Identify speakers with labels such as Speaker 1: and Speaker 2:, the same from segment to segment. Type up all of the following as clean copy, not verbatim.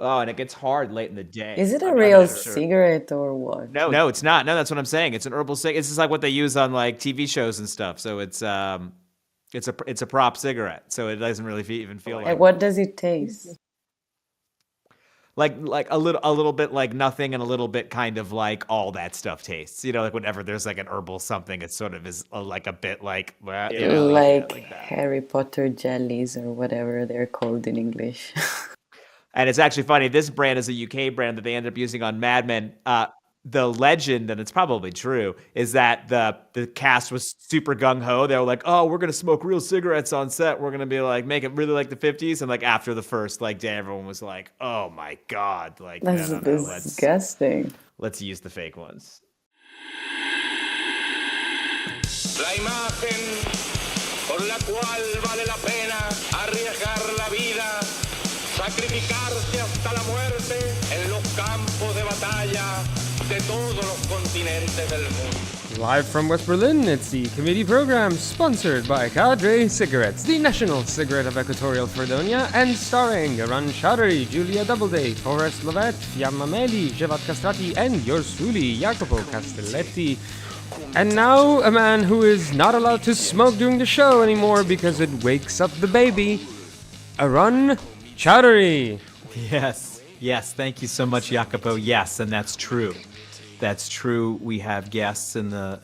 Speaker 1: Oh, and it gets hard late in the day.
Speaker 2: Is it a
Speaker 1: I'm
Speaker 2: real
Speaker 1: not sure.
Speaker 2: cigarette or what?
Speaker 1: No, it's not. No, that's what I'm saying. It's an herbal cig. It's just like what they use on like TV shows and stuff. So it's a prop cigarette. So it doesn't really even feel
Speaker 2: And
Speaker 1: like one.
Speaker 2: what does it taste?
Speaker 1: Like a little bit like nothing, and a little bit kind of like all that stuff tastes. Like whenever there's like an herbal something, it sort of is like a bit like like yeah,
Speaker 2: Like
Speaker 1: like that.
Speaker 2: Harry Potter jellies or whatever they're called in English.
Speaker 1: And it's actually funny. This brand is a UK brand that they ended up using on Mad Men. The legend, and it's probably true, is that the cast was super gung ho. They were like, "Oh, we're gonna smoke real cigarettes on set. We're gonna be like make it really like the '50s." And like after the first like day, everyone was like, "Oh my god!" Like, no,
Speaker 2: That's
Speaker 1: no, no.
Speaker 2: disgusting.
Speaker 1: Let's use the fake ones.
Speaker 3: La imagen por la cual vale la pena arriesgar la vida, sacrificarse hasta la muerte en los campos de batalla de todos los continentes del mundo.
Speaker 4: Live from West Berlin, it's the committee program sponsored by Cadre Cigarettes, the national cigarette of Equatorial Fredonia, and starring Aran Chowdhury, Julia Doubleday, Forrest, Lovette, Fiamma, Meli, Xhevat, Castrati, and yours truly, Jacopo Castelletti. And now, a man who is not allowed to smoke during the show anymore because it wakes up the baby, Aran Chowdhury.
Speaker 1: Yes. Thank you so much, Jacopo. Yes, and that's true. That's true. We have guests in the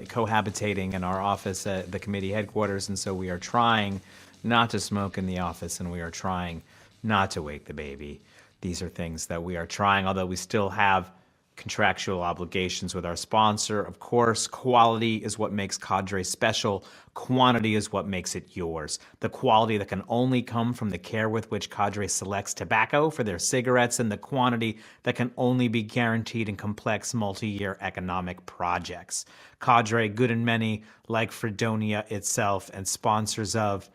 Speaker 1: cohabitating in our office at the committee headquarters, and so we are trying not to smoke in the office, and we are trying not to wake the baby. These are things that we are trying, although we still have contractual obligations with our sponsor. Of course, quality is what makes Cadre special. Quantity is what makes it yours. The quality that can only come from the care with which Cadre selects tobacco for their cigarettes, and the quantity that can only be guaranteed in complex multi-year economic projects. Cadre, good and many, like Fredonia itself, and sponsors of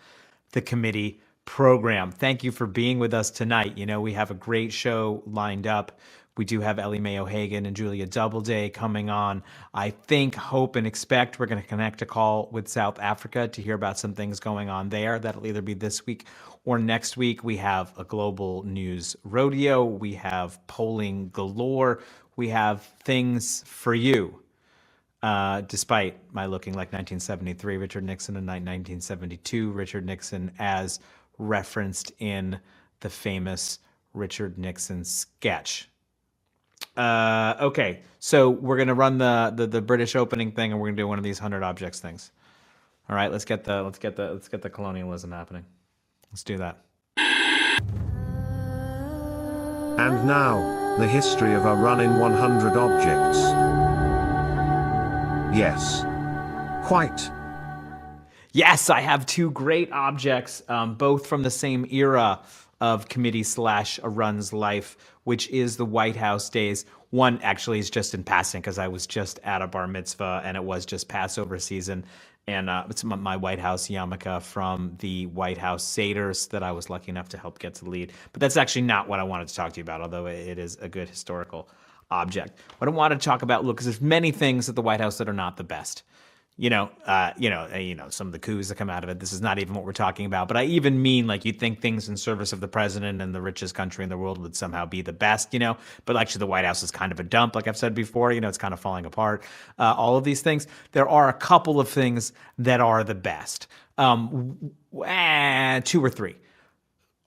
Speaker 1: the committee program. Thank you for being with us tonight. We have a great show lined up. We do have Ellie Mayo-Hagan and Julia Doubleday coming on. I think, hope, and expect we're going to connect a call with South Africa to hear about some things going on there. That'll either be this week or next week. We have a global news rodeo. We have polling galore. We have things for you. Despite my looking like 1973 Richard Nixon and 1972 Richard Nixon, as referenced in the famous Richard Nixon sketch. Okay, so we're gonna run the British opening thing, and we're gonna do one of these 100 objects things. All right, let's get the colonialism happening. Let's do that.
Speaker 5: And now, the history of our run in 100 objects. Yes. Quite.
Speaker 1: Yes, I have two great objects, both from the same era of committee/Arun's life, which is the White House days. One actually is just in passing because I was just at a bar mitzvah and it was just Passover season. And it's my White House yarmulke from the White House Seders that I was lucky enough to help get to lead. But that's actually not what I wanted to talk to you about, although it is a good historical object. What I wanted to talk about, look, because there's many things at the White House that are not the best. Some of the coups that come out of it. This is not even what we're talking about. But I even mean, like, you'd think things in service of the president and the richest country in the world would somehow be the best, But actually, the White House is kind of a dump, like I've said before. It's kind of falling apart. All of these things. There are a couple of things that are the best. Two or three.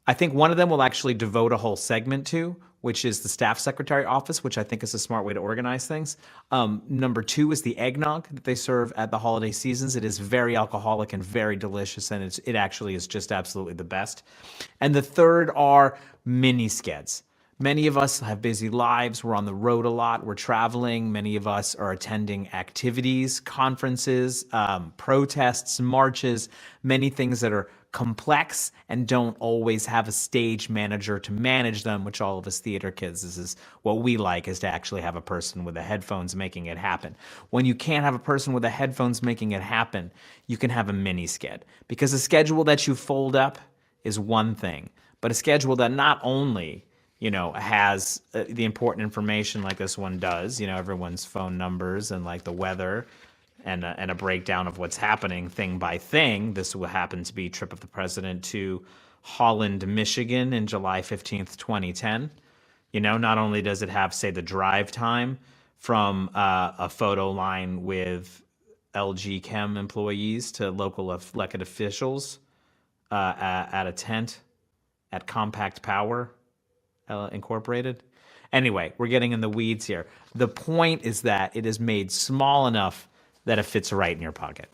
Speaker 1: I think one of them we'll actually devote a whole segment to, which is the staff secretary office, which I think is a smart way to organize things. Number two is the eggnog that they serve at the holiday seasons. It is very alcoholic and very delicious, and it actually is just absolutely the best. And the third are mini skeds. Many of us have busy lives. We're on the road a lot. We're traveling. Many of us are attending activities, conferences, protests, marches, many things that are complex and don't always have a stage manager to manage them, which all of us theater kids, this is what we like, is to actually have a person with the headphones making it happen. When you can't have a person with the headphones making it happen, you can have a mini sked, because a schedule that you fold up is one thing, but a schedule that not only has the important information like this one does, everyone's phone numbers and like the weather and a breakdown of what's happening thing by thing. This will happen to be trip of the president to Holland, Michigan in July 15th, 2010. You know, not only does it have, say, the drive time from a photo line with LG Chem employees to local elected officials at a tent at Compact Power Incorporated. Anyway, we're getting in the weeds here. The point is that it is made small enough that it fits right in your pocket.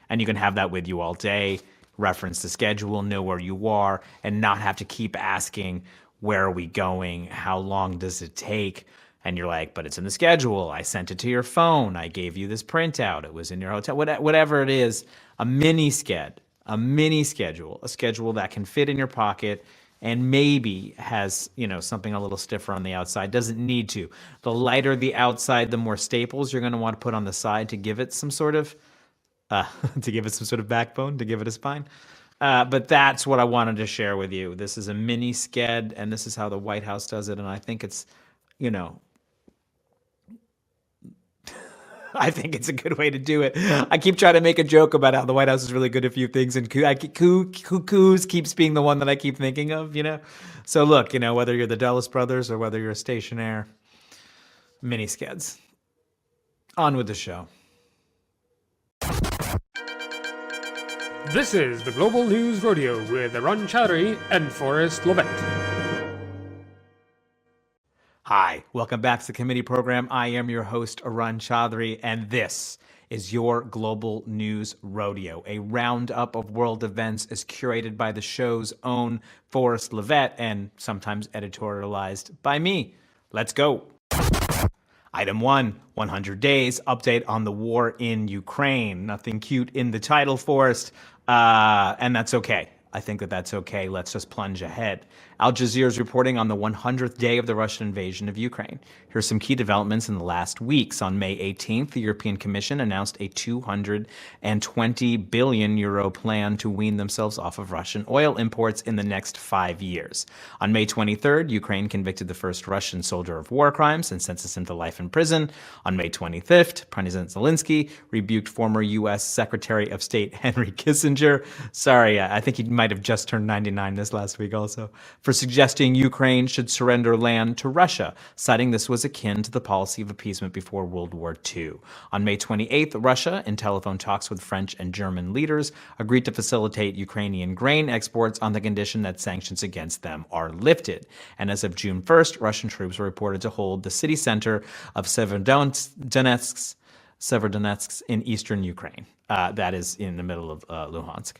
Speaker 1: And you can have that with you all day, reference the schedule, know where you are, and not have to keep asking, where are we going? How long does it take? And you're like, but it's in the schedule. I sent it to your phone. I gave you this printout. It was in your hotel. Whatever it is, a mini schedule, a schedule that can fit in your pocket and maybe has, you know, something a little stiffer on the outside. Doesn't need to. The lighter the outside, the more staples you're going to want to put on the side to give it some sort of backbone, to give it a spine. But that's what I wanted to share with you. This is a mini sked, and this is how the White House does it. And I think it's, you know, I think it's a good way to do it. I keep trying to make a joke about how the White House is really good at a few things, and Cuckoos keeps being the one that I keep thinking of, you know? So look, you know, whether you're the Dulles brothers or whether you're a stationaire, mini skeds. On with the show.
Speaker 4: This is the Global News Rodeo with Arun Chowdhury and Forrest Lovette.
Speaker 1: Hi, welcome back to the committee program. I am your host, Arun Chowdhury, and this is your Global News Rodeo, a roundup of world events as curated by the show's own Forrest Lovette and sometimes editorialized by me. Let's go. Item 1, 100 days, update on the war in Ukraine. Nothing cute in the title, Forrest, and that's okay. I think that's okay. Let's just plunge ahead. Al Jazeera is reporting on the 100th day of the Russian invasion of Ukraine. Here's some key developments in the last weeks. On May 18th, the European Commission announced a 220 billion euro plan to wean themselves off of Russian oil imports in the next 5 years. On May 23rd, Ukraine convicted the first Russian soldier of war crimes and sentenced him to life in prison. On May 25th, President Zelensky rebuked former U.S. Secretary of State Henry Kissinger. Sorry, I think he might have just turned 99 this last week also, for suggesting Ukraine should surrender land to Russia, citing this was akin to the policy of appeasement before World War II. On May 28th, Russia, in telephone talks with French and German leaders, agreed to facilitate Ukrainian grain exports on the condition that sanctions against them are lifted. And as of June 1st, Russian troops were reported to hold the city center of Severodonetsk in eastern Ukraine. That is in the middle of Luhansk.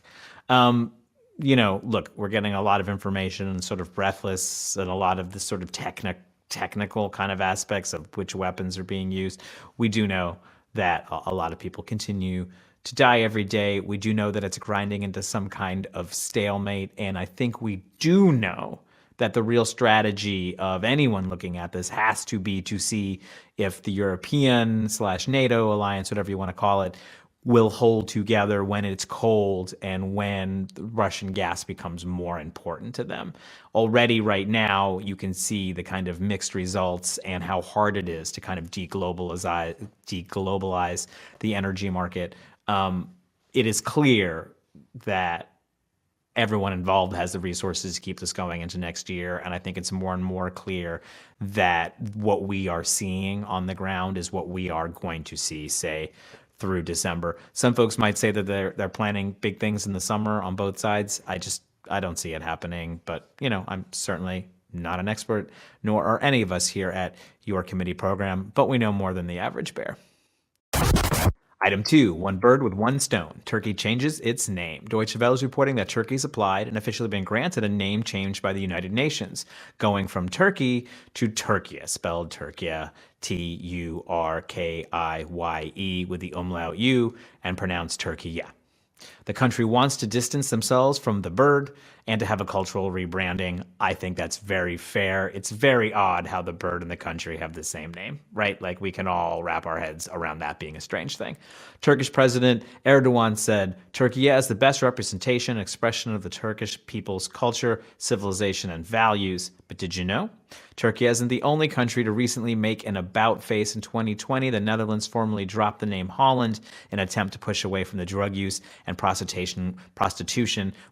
Speaker 1: You know, look, we're getting a lot of information and sort of breathless and a lot of the sort of technical kind of aspects of which weapons are being used. We do know that a lot of people continue to die every day. We do know that it's grinding into some kind of stalemate. And I think we do know that the real strategy of anyone looking at this has to be to see if the European/NATO alliance, whatever you want to call it, will hold together when it's cold and when the Russian gas becomes more important to them. Already right now, you can see the kind of mixed results and how hard it is to kind of deglobalize the energy market. It is clear that everyone involved has the resources to keep this going into next year. And I think it's more and more clear that what we are seeing on the ground is what we are going to see, say, through December. Some folks might say that they're planning big things in the summer on both sides. I don't see it happening, but you know, I'm certainly not an expert, nor are any of us here at your committee program, but we know more than the average bear. Item 2, one bird with one stone. Turkey changes its name. Deutsche Welle is reporting that Turkey's applied and officially been granted a name change by the United Nations, going from Turkey to Turkiye, spelled Turkiye, Turkiye, with the umlaut U, and pronounced Turkiye. The country wants to distance themselves from the bird and to have a cultural rebranding. I think that's very fair. It's very odd how the bird and the country have the same name, right? Like we can all wrap our heads around that being a strange thing. Turkish President Erdogan said, Turkiye is the best representation and expression of the Turkish people's culture, civilization, and values. But did you know? Turkey isn't the only country to recently make an about face. In 2020, the Netherlands formally dropped the name Holland in an attempt to push away from the drug use and prostitution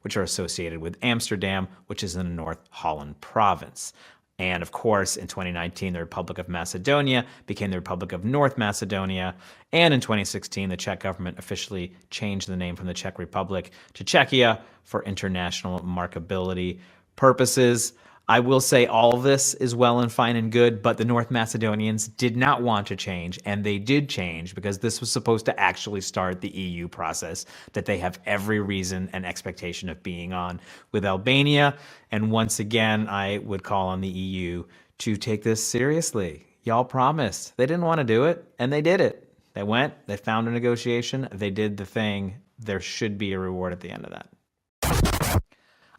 Speaker 1: which are associated with Amsterdam, which is in the North Holland province. And of course, in 2019, the Republic of Macedonia became the Republic of North Macedonia. And in 2016, the Czech government officially changed the name from the Czech Republic to Czechia for international markability purposes. I will say all of this is well and fine and good, but the North Macedonians did not want to change, and they did change because this was supposed to actually start the EU process that they have every reason and expectation of being on with Albania. And once again, I would call on the EU to take this seriously. Y'all promised. They didn't want to do it, and they did it. They went, they found a negotiation, they did the thing. There should be a reward at the end of that.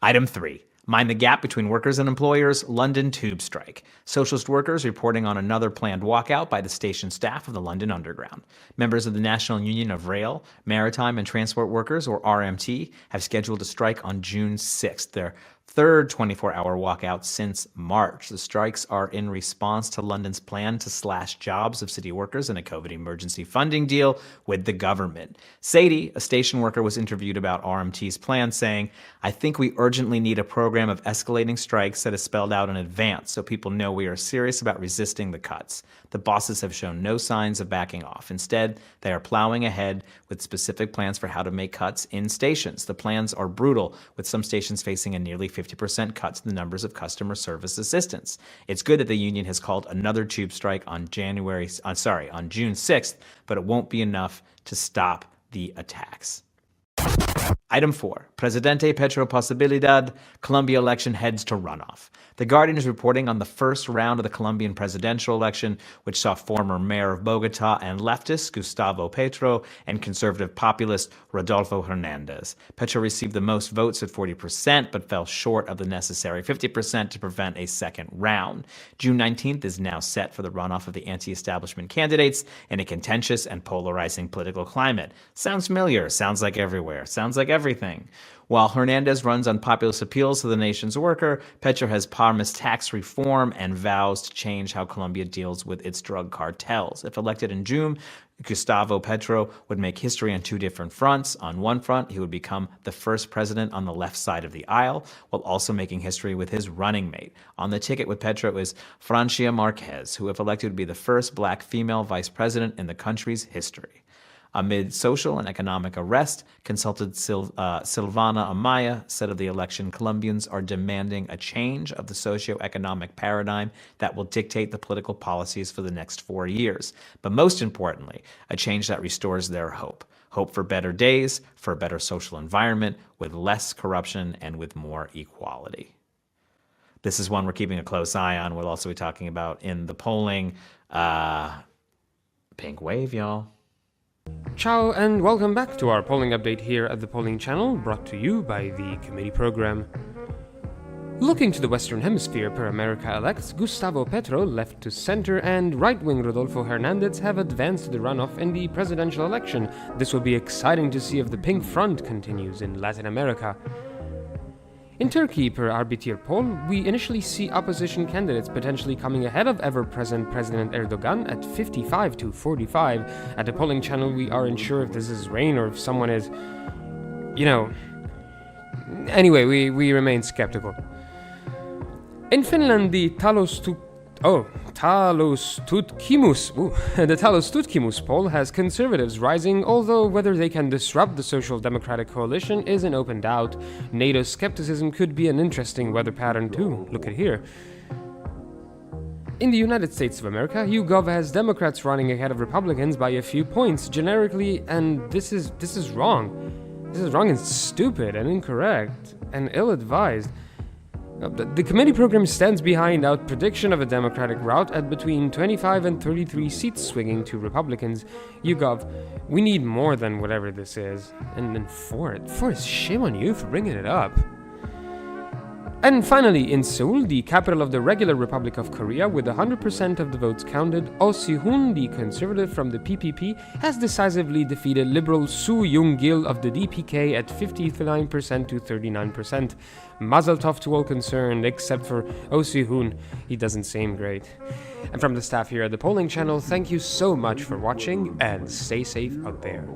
Speaker 1: Item 3. Mind the gap between workers and employers, London tube strike. Socialist workers reporting on another planned walkout by the station staff of the London Underground. Members of the National Union of Rail, Maritime and Transport Workers, or RMT, have scheduled a strike on June 6th, their third 24-hour walkout since March. The strikes are in response to London's plan to slash jobs of city workers in a COVID emergency funding deal with the government. Sadie, a station worker, was interviewed about RMT's plan, saying, "I think we urgently need a program of escalating strikes that is spelled out in advance so people know we are serious about resisting the cuts. The bosses have shown no signs of backing off. Instead, they are plowing ahead with specific plans for how to make cuts in stations. The plans are brutal, with some stations facing a nearly 50% cut to the numbers of customer service assistants. It's good that the union has called another tube strike on June 6th, but it won't be enough to stop the attacks." Item 4. Presidente Petro Posibilidad, Colombia election heads to runoff. The Guardian is reporting on the first round of the Colombian presidential election, which saw former mayor of Bogota and leftist Gustavo Petro and conservative populist Rodolfo Hernandez. Petro received the most votes at 40%, but fell short of the necessary 50% to prevent a second round. June 19th is now set for the runoff of the anti-establishment candidates in a contentious and polarizing political climate. Sounds familiar, sounds like everywhere, sounds like everything. While Hernandez runs on populist appeals to the nation's worker, Petro has promised tax reform and vows to change how Colombia deals with its drug cartels. If elected in June, Gustavo Petro would make history on two different fronts. On one front, he would become the first president on the left side of the aisle, while also making history with his running mate. On the ticket with Petro is Francia Marquez, who, if elected, would be the first black female vice president in the country's history. Amid social and economic unrest, consultant Silvana Amaya said of the election, Colombians are demanding a change of the socioeconomic paradigm that will dictate the political policies for the next 4 years. But most importantly, a change that restores their hope. Hope for better days, for a better social environment, with less corruption and with more equality. This is one we're keeping a close eye on. We'll also be talking about in the polling. Pink wave, y'all.
Speaker 4: Ciao and welcome back to our polling update here at the Polling Channel, brought to you by the Committee Program. Looking to the Western Hemisphere per America elects, Gustavo Petro, left to center, and right-wing Rodolfo Hernandez have advanced to the runoff in the presidential election. This will be exciting to see if the Pink Front continues in Latin America. In Turkey, per RBTR poll, we initially see opposition candidates potentially coming ahead of ever-present President Erdogan at 55 to 45. At the Polling Channel, we aren't sure if this is rain or if someone is, Anyway, we remain skeptical. In Finland, the Talos Tutkimus poll has conservatives rising, although whether they can disrupt the Social Democratic Coalition is an open doubt. NATO skepticism could be an interesting weather pattern too. Look at here. In the United States of America, YouGov has Democrats running ahead of Republicans by a few points generically, and this is wrong. This is wrong and stupid and incorrect and ill-advised. The committee program stands behind our prediction of a Democratic rout at between 25 and 33 seats swinging to Republicans. YouGov, we need more than whatever this is. And Forrest, shame on you for bringing it up. And finally, in Seoul, the capital of the regular Republic of Korea, with 100% of the votes counted, Oh Si-hoon, the conservative from the PPP, has decisively defeated liberal Soo Young-gil of the DPK at 59% to 39%. Mazel tov to all concerned, except for Oh Si-hoon. He doesn't seem great. And from the staff here at the Polling Channel, thank you so much for watching, and stay safe out there.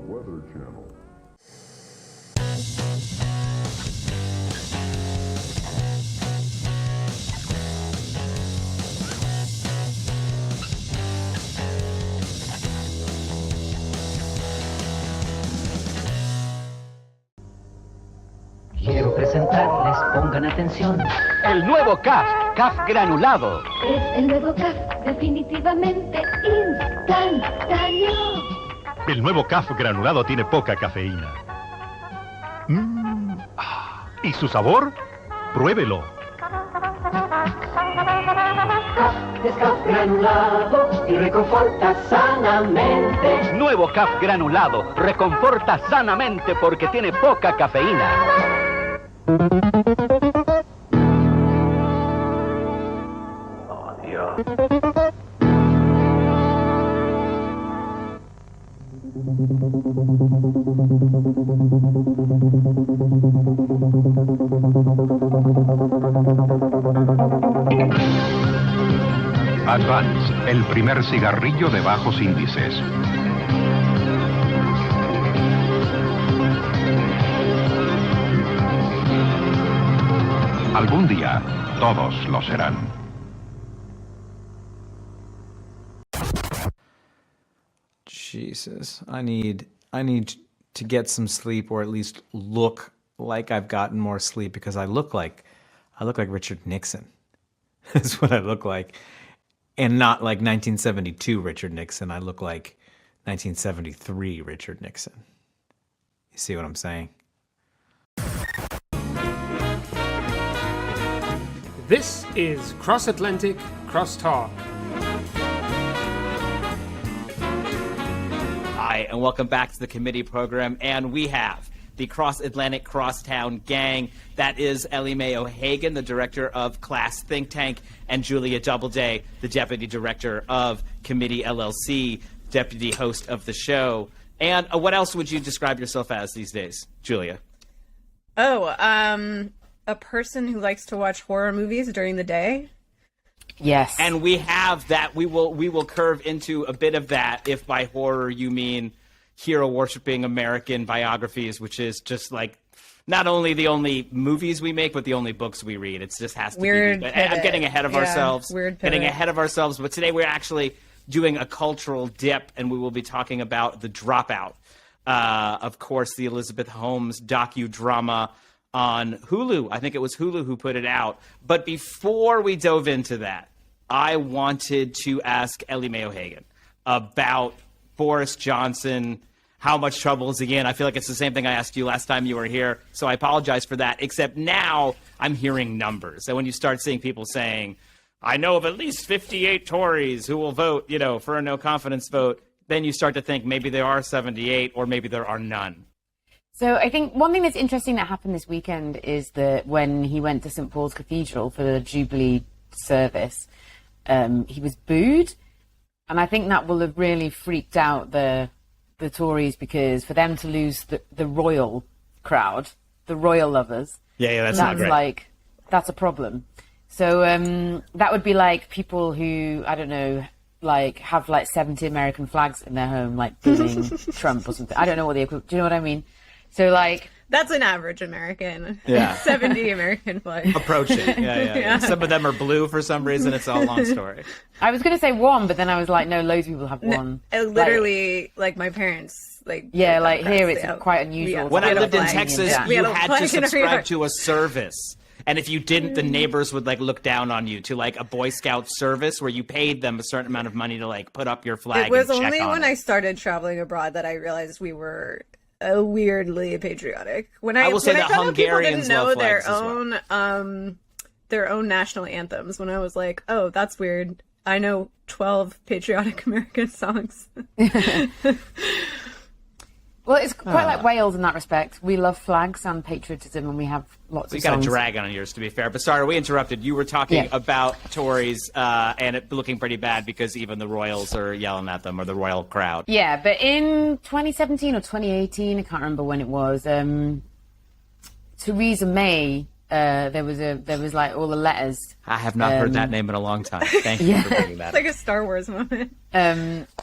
Speaker 6: centrales, pongan atención.
Speaker 7: El nuevo CAF granulado.
Speaker 8: Es el nuevo CAF, definitivamente instantáneo.
Speaker 9: El nuevo CAF granulado tiene poca cafeína. ¿Y su sabor? Pruébelo.
Speaker 6: Es CAF granulado y reconforta sanamente.
Speaker 7: Nuevo CAF granulado. Reconforta sanamente porque tiene poca cafeína.
Speaker 6: Oh, Dios.
Speaker 10: Advance, el primer cigarrillo de bajos índices. Algún día, todos lo serán.
Speaker 1: Jesus, I need to get some sleep, or at least look like I've gotten more sleep, because I look like Richard Nixon. That's what I look like. And not like 1972 Richard Nixon. I look like 1973 Richard Nixon. You see what I'm saying?
Speaker 4: This is Cross Atlantic Crosstalk.
Speaker 1: Hi, and welcome back to the committee program. And we have the Cross-Atlantic Crosstown Gang. That is Ellie Mae O'Hagan, the director of Class Think Tank, and Julia Doubleday, the deputy director of Committee LLC, deputy host of the show. And what else would you describe yourself as these days, Julia?
Speaker 11: A person who likes to watch horror movies during the day.
Speaker 2: Yes.
Speaker 1: And we have that. We will curve into a bit of that if by horror you mean hero-worshipping American biographies, which is just like not only the only movies we make, but the only books we read. It just has to
Speaker 11: weird
Speaker 1: be.
Speaker 11: Pivot.
Speaker 1: I'm getting ahead of ourselves.
Speaker 11: Weird
Speaker 1: getting
Speaker 11: pivot.
Speaker 1: ahead of ourselves. But today we're actually doing a cultural dip, and we will be talking about The Dropout. Of course, the Elizabeth Holmes docudrama on Hulu. I think it was Hulu who put it out. But before we dove into that, I wanted to ask Ellie Mae O'Hagan about Boris Johnson. How much trouble is he in? I feel like it's the same thing I asked you last time you were here, so I apologize for that, except now I'm hearing numbers. And when you start seeing people saying, I know of at least 58 Tories who will vote, for a no-confidence vote, then you start to think maybe there are 78 or maybe there are none.
Speaker 2: So I think one thing that's interesting that happened this weekend is that when he went to St. Paul's Cathedral for the Jubilee service, he was booed. And I think that will have really freaked out the Tories, because for them to lose the royal crowd, the royal lovers,
Speaker 1: that's not great.
Speaker 2: That's a problem. So that would be like people who, I don't know, have 70 American flags in their home, booing Trump or something. I don't know what the equivalent. Do you know what I mean? So
Speaker 11: that's an average American.
Speaker 1: Yeah.
Speaker 11: 70 American flags.
Speaker 1: Approaching. Yeah. Some of them are blue for some reason. It's all a long story.
Speaker 2: I was going to say one, but then I was like, no, loads of people have one.
Speaker 11: Literally, my parents,
Speaker 2: here it's quite unusual.
Speaker 1: When I lived in Texas, you had to subscribe to a service. And if you didn't, the neighbors would look down on you, to a Boy Scout service where you paid them a certain amount of money to put up your flag.
Speaker 11: It was
Speaker 1: and check
Speaker 11: only
Speaker 1: on
Speaker 11: when
Speaker 1: it.
Speaker 11: I started traveling abroad that I realized we were weirdly patriotic.
Speaker 1: I will say that Hungarians
Speaker 11: know
Speaker 1: love
Speaker 11: their
Speaker 1: flags
Speaker 11: own their own national anthems. When I was like, oh, that's weird. I know 12 patriotic American songs.
Speaker 2: Well, it's quite like Wales in that respect. We love flags and patriotism, and we have lots of songs.
Speaker 1: You got a drag on yours, to be fair. But sorry, we interrupted. You were talking about Tories and it looking pretty bad because even the royals are yelling at them, or the royal crowd.
Speaker 2: Yeah, but in 2017 or 2018, I can't remember when it was, Theresa May, there was all the letters.
Speaker 1: I have not heard that name in a long time. Thank you for bringing that
Speaker 11: It's like a Star Wars moment.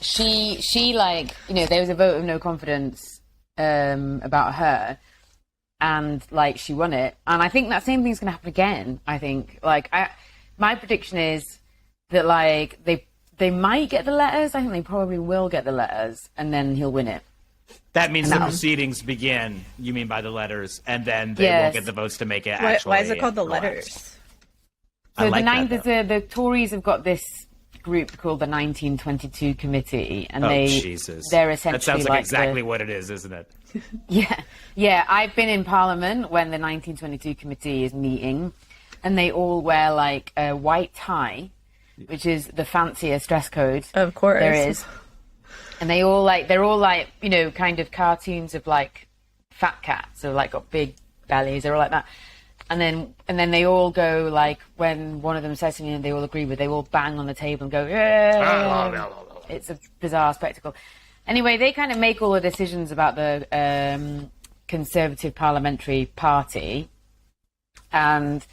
Speaker 2: She there was a vote of no confidence about her, and she won it. And I think that same thing's going to happen again. I think my prediction is that they might get the letters. I think they probably will get the letters, and then he'll win it.
Speaker 1: That means
Speaker 2: And
Speaker 1: the
Speaker 2: that'll-
Speaker 1: proceedings begin, you mean by the letters, and then they
Speaker 2: Yes.
Speaker 1: won't get the votes to make it
Speaker 11: Why
Speaker 1: actually.
Speaker 11: is it called the
Speaker 1: relax.
Speaker 11: letters?
Speaker 1: I
Speaker 2: So
Speaker 1: like
Speaker 2: the Tories have got this group called the 1922 Committee, and
Speaker 1: Oh,
Speaker 2: they
Speaker 1: Jesus.
Speaker 2: they're essentially
Speaker 1: That sounds like
Speaker 2: like
Speaker 1: exactly
Speaker 2: the,
Speaker 1: what it is, isn't it?
Speaker 2: yeah. I've been in Parliament when the 1922 Committee is meeting, and they all wear like a white tie, which is the fanciest dress code
Speaker 11: Of course.
Speaker 2: there is. And they're all like, you know, kind of cartoons of like fat cats, so like got big bellies, they're all like that. And then they all go like, when one of them says something and they all agree with, they all bang on the table and go, yeah. It's a bizarre spectacle. Anyway, they kind of make all the decisions about the Conservative Parliamentary Party, and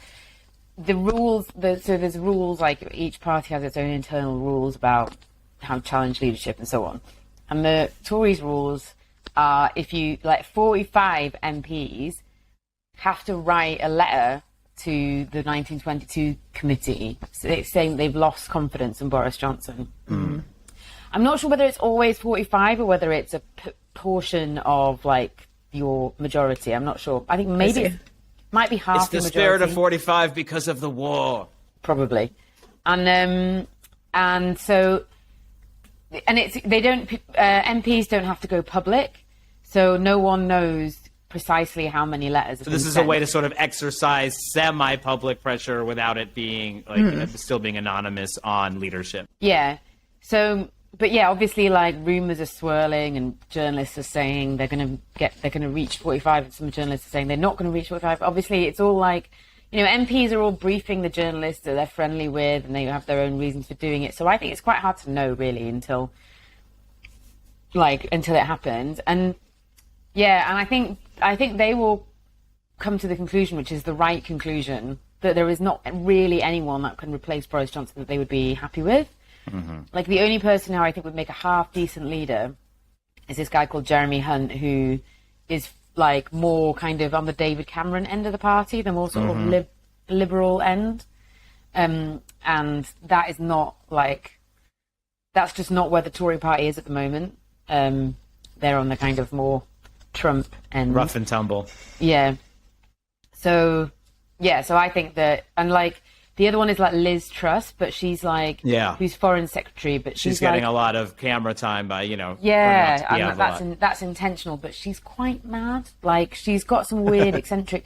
Speaker 2: the rules. So there's rules, like each party has its own internal rules about how to challenge leadership and so on. And the Tories' rules are, if you, like 45 MPs have to write a letter to the 1922 committee saying they've lost confidence in Boris Johnson. I'm not sure whether it's always 45 or whether it's a portion of like your majority. I'm not sure. I think maybe it might be half
Speaker 1: It's the
Speaker 2: the
Speaker 1: spirit
Speaker 2: majority.
Speaker 1: of 45 because of the war.
Speaker 2: Probably. And so, and it's, they don't, MPs don't have to go public, so no one knows precisely how many letters have
Speaker 1: So this
Speaker 2: been
Speaker 1: is
Speaker 2: sent.
Speaker 1: a way to sort of exercise semi-public pressure without it being like still being anonymous on leadership.
Speaker 2: Yeah. So, but yeah, obviously, like rumors are swirling, and journalists are saying they're going to reach 45, and some journalists are saying they're not going to reach 45. Obviously, it's all like, you know, MPs are all briefing the journalists that they're friendly with, and they have their own reasons for doing it. So I think it's quite hard to know really until it happens. And yeah, and I think they will come to the conclusion, which is the right conclusion, that there is not really anyone that can replace Boris Johnson that they would be happy with. Like the only person who I think would make a half decent leader is this guy called Jeremy Hunt, who is like more kind of on the David Cameron end of the party, the more sort of liberal end. And that is not like, that's just not where the Tory party is at the moment. They're on the kind of more Trump end.
Speaker 1: Rough and tumble.
Speaker 2: Yeah. So I think that, and like, the other one is like Liz Truss, but she's like, who's foreign secretary, but
Speaker 1: She's getting
Speaker 2: like,
Speaker 1: a lot of camera time by, you know.
Speaker 2: yeah,
Speaker 1: her not to be out
Speaker 2: and
Speaker 1: a lot.
Speaker 2: that's intentional, but she's quite mad. Like, she's got some weird eccentric.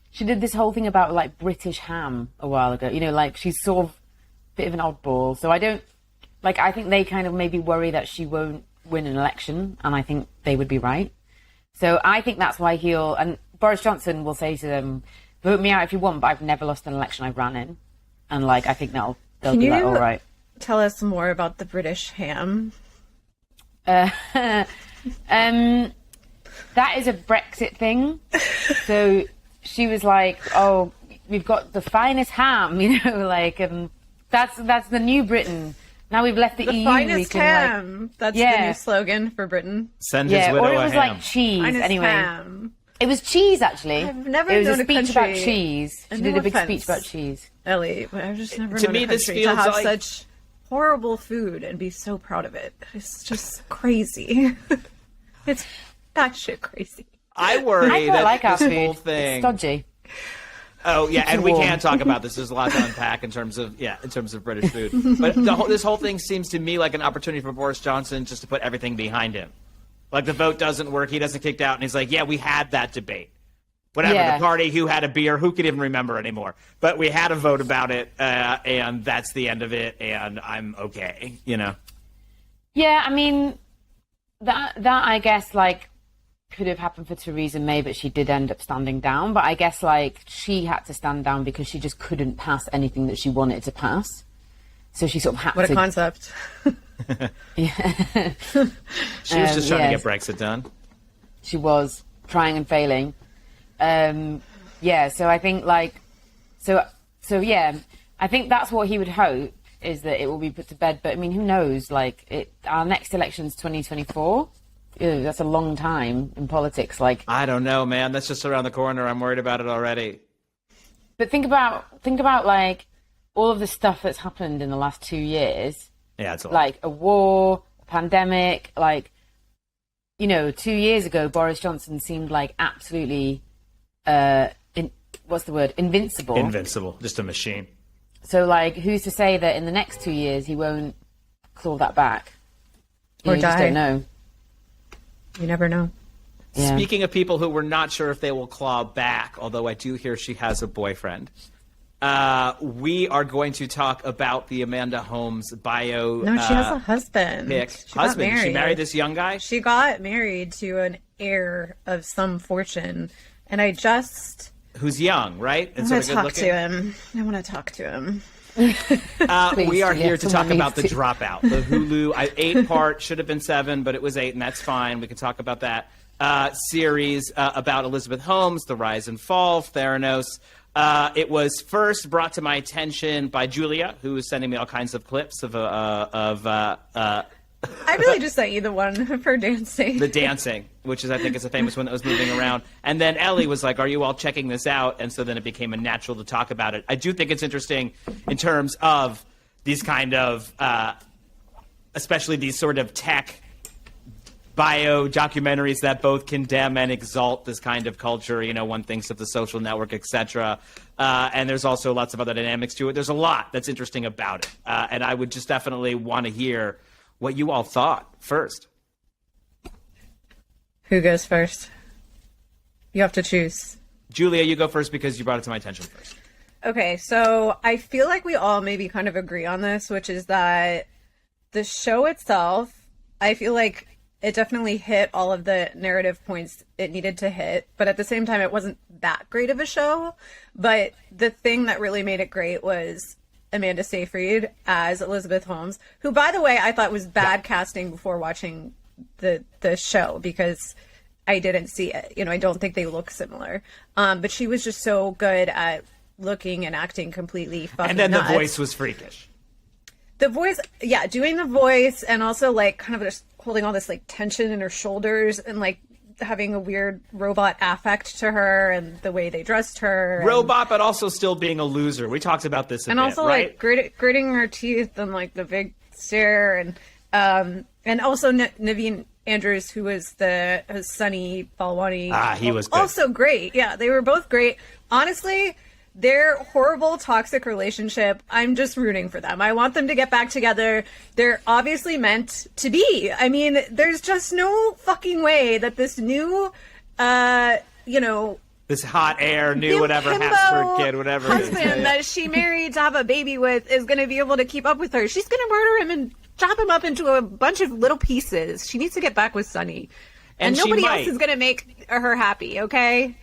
Speaker 2: She did this whole thing about like British ham a while ago. You know, like she's sort of a bit of an oddball. So I think they kind of maybe worry that she won't win an election, and I think they would be right. So I think that's why and Boris Johnson will say to them, vote me out if you want, but I've never lost an election I've ran in. And like, I think they'll be like, all right.
Speaker 11: Tell us more about the British ham.
Speaker 2: That is a Brexit thing. So she was like, oh, we've got the finest ham, you know, like, that's the new Britain. Now we've left the EU.
Speaker 11: The finest
Speaker 2: we can,
Speaker 11: ham.
Speaker 2: Like,
Speaker 11: that's the new slogan for Britain.
Speaker 1: Send his widow
Speaker 2: or it
Speaker 1: a
Speaker 2: was
Speaker 1: ham.
Speaker 2: like cheese.
Speaker 11: Finest
Speaker 2: Anyway,
Speaker 11: ham.
Speaker 2: it was cheese actually.
Speaker 11: I've never
Speaker 2: It was
Speaker 11: known
Speaker 2: a
Speaker 11: a
Speaker 2: speech
Speaker 11: country-
Speaker 2: about cheese. She
Speaker 11: and
Speaker 2: did
Speaker 11: no
Speaker 2: a big
Speaker 11: offense,
Speaker 2: speech about cheese.
Speaker 11: Ellie, but I've just never
Speaker 1: To
Speaker 11: known
Speaker 1: me,
Speaker 11: a
Speaker 1: this
Speaker 11: country to
Speaker 1: feels
Speaker 11: have
Speaker 1: like-
Speaker 11: such horrible food and be so proud of it. It's just crazy. It's batshit crazy.
Speaker 1: I worry
Speaker 2: I quite
Speaker 1: that
Speaker 2: like our
Speaker 1: this
Speaker 2: food.
Speaker 1: whole
Speaker 2: It's
Speaker 1: thing.
Speaker 2: stodgy.
Speaker 1: Oh yeah,
Speaker 2: Keeps
Speaker 1: and
Speaker 2: you
Speaker 1: we
Speaker 2: warm.
Speaker 1: can't talk about this. There's a lot to unpack in terms of British food. But this whole thing seems to me like an opportunity for Boris Johnson just to put everything behind him. Like the vote doesn't work, he doesn't kicked out, and he's like, yeah, we had that debate. Whatever,
Speaker 2: Yeah.
Speaker 1: the party, who had a beer, who could even remember anymore? But we had a vote about it, and that's the end of it, and I'm okay, you know?
Speaker 2: Yeah, I mean, that I guess, like, could have happened for Theresa May, but she did end up standing down. But I guess, like, she had to stand down because she just couldn't pass anything that she wanted to pass. So she sort of had
Speaker 11: What
Speaker 2: to...
Speaker 11: a concept.
Speaker 2: Yeah.
Speaker 1: She was just trying to
Speaker 2: yes.
Speaker 1: get Brexit done.
Speaker 2: She was trying and failing. Yeah, so I think, like... So yeah, I think that's what he would hope, is that it will be put to bed. But, I mean, who knows? Like, our next election's 2024. Ew, that's a long time in politics. Like,
Speaker 1: I don't know, man. That's just around the corner. I'm worried about it already.
Speaker 2: but think about like all of the stuff that's happened in the last 2 years.
Speaker 1: Yeah, it's a lot.
Speaker 2: Like a war, a pandemic, like, you know, 2 years ago, Boris Johnson seemed like absolutely, what's the word? Invincible.
Speaker 1: Invincible. Just a machine.
Speaker 2: So, like, who's to say that in the next 2 years he won't claw that back?
Speaker 11: Or
Speaker 2: you just
Speaker 11: die.
Speaker 2: don't know.
Speaker 11: You never know.
Speaker 2: Yeah.
Speaker 1: Speaking of people who we're not sure if they will claw back, although I do hear she has a boyfriend, we are going to talk about the Amanda Holmes bio.
Speaker 11: No, she has a husband. She got
Speaker 1: Husband. She married this young guy?
Speaker 11: She got married to an heir of some fortune. And I just...
Speaker 1: Who's young, right?
Speaker 11: I want to talk to him. I want to talk to him.
Speaker 1: We are here to talk about the
Speaker 2: needs to.
Speaker 1: Dropout, the Hulu 8-part, should have been 7, but it was 8, and that's fine. We can talk about that series about Elizabeth Holmes, the rise and fall of Theranos. It was first brought to my attention by Julia, who was sending me all kinds of clips of
Speaker 11: I really just sent you the one of her dancing.
Speaker 1: the dancing, which is, I think, is a famous one that was moving around. And then Ellie was like, are you all checking this out? And so then it became a natural to talk about it. I do think it's interesting in terms of these kind of, especially these sort of tech bio documentaries that both condemn and exalt this kind of culture. You know, one thinks of The Social Network, etc. And there's also lots of other dynamics to it. There's a lot that's interesting about it. And I would just definitely want to hear what you all thought first.
Speaker 11: Who goes first? You have to choose.
Speaker 1: Julia, you go first because you brought it to my attention first.
Speaker 11: Okay, so I feel like we all maybe kind of agree on this, which is that the show itself, I feel like it definitely hit all of the narrative points it needed to hit, but at the same time, it wasn't that great of a show. But the thing that really made it great was Amanda Seyfried as Elizabeth Holmes, who, by the way, I thought was bad casting before watching the show because I didn't see it. You know, I don't think they look similar. But she was just so good at looking and acting completely fucking
Speaker 1: And then
Speaker 11: nuts.
Speaker 1: the voice was freakish.
Speaker 11: The voice, yeah, doing the voice and also like kind of just holding all this like tension in her shoulders and like having a weird robot affect to her and the way they dressed her.
Speaker 1: Robot, but also still being a loser. We talked about this a
Speaker 11: and
Speaker 1: bit,
Speaker 11: also
Speaker 1: right?
Speaker 11: like gritting her teeth and like the big stare and also Naveen Andrews, who was the Sunny Balwani.
Speaker 1: He was good.
Speaker 11: Also great. Yeah, they were both great. Honestly, their horrible toxic relationship, I'm just rooting for them. I want them to get back together. They're obviously meant to be. I mean, there's just no fucking way that this new,
Speaker 1: this hot air, new whatever,
Speaker 11: himbo
Speaker 1: Hapsburg kid, whatever it is.
Speaker 11: husband that she married to have a baby with is going to be able to keep up with her. She's going to murder him and chop him up into a bunch of little pieces. She needs to get back with Sunny. And
Speaker 1: she
Speaker 11: nobody
Speaker 1: might.
Speaker 11: else is going to make her happy, okay?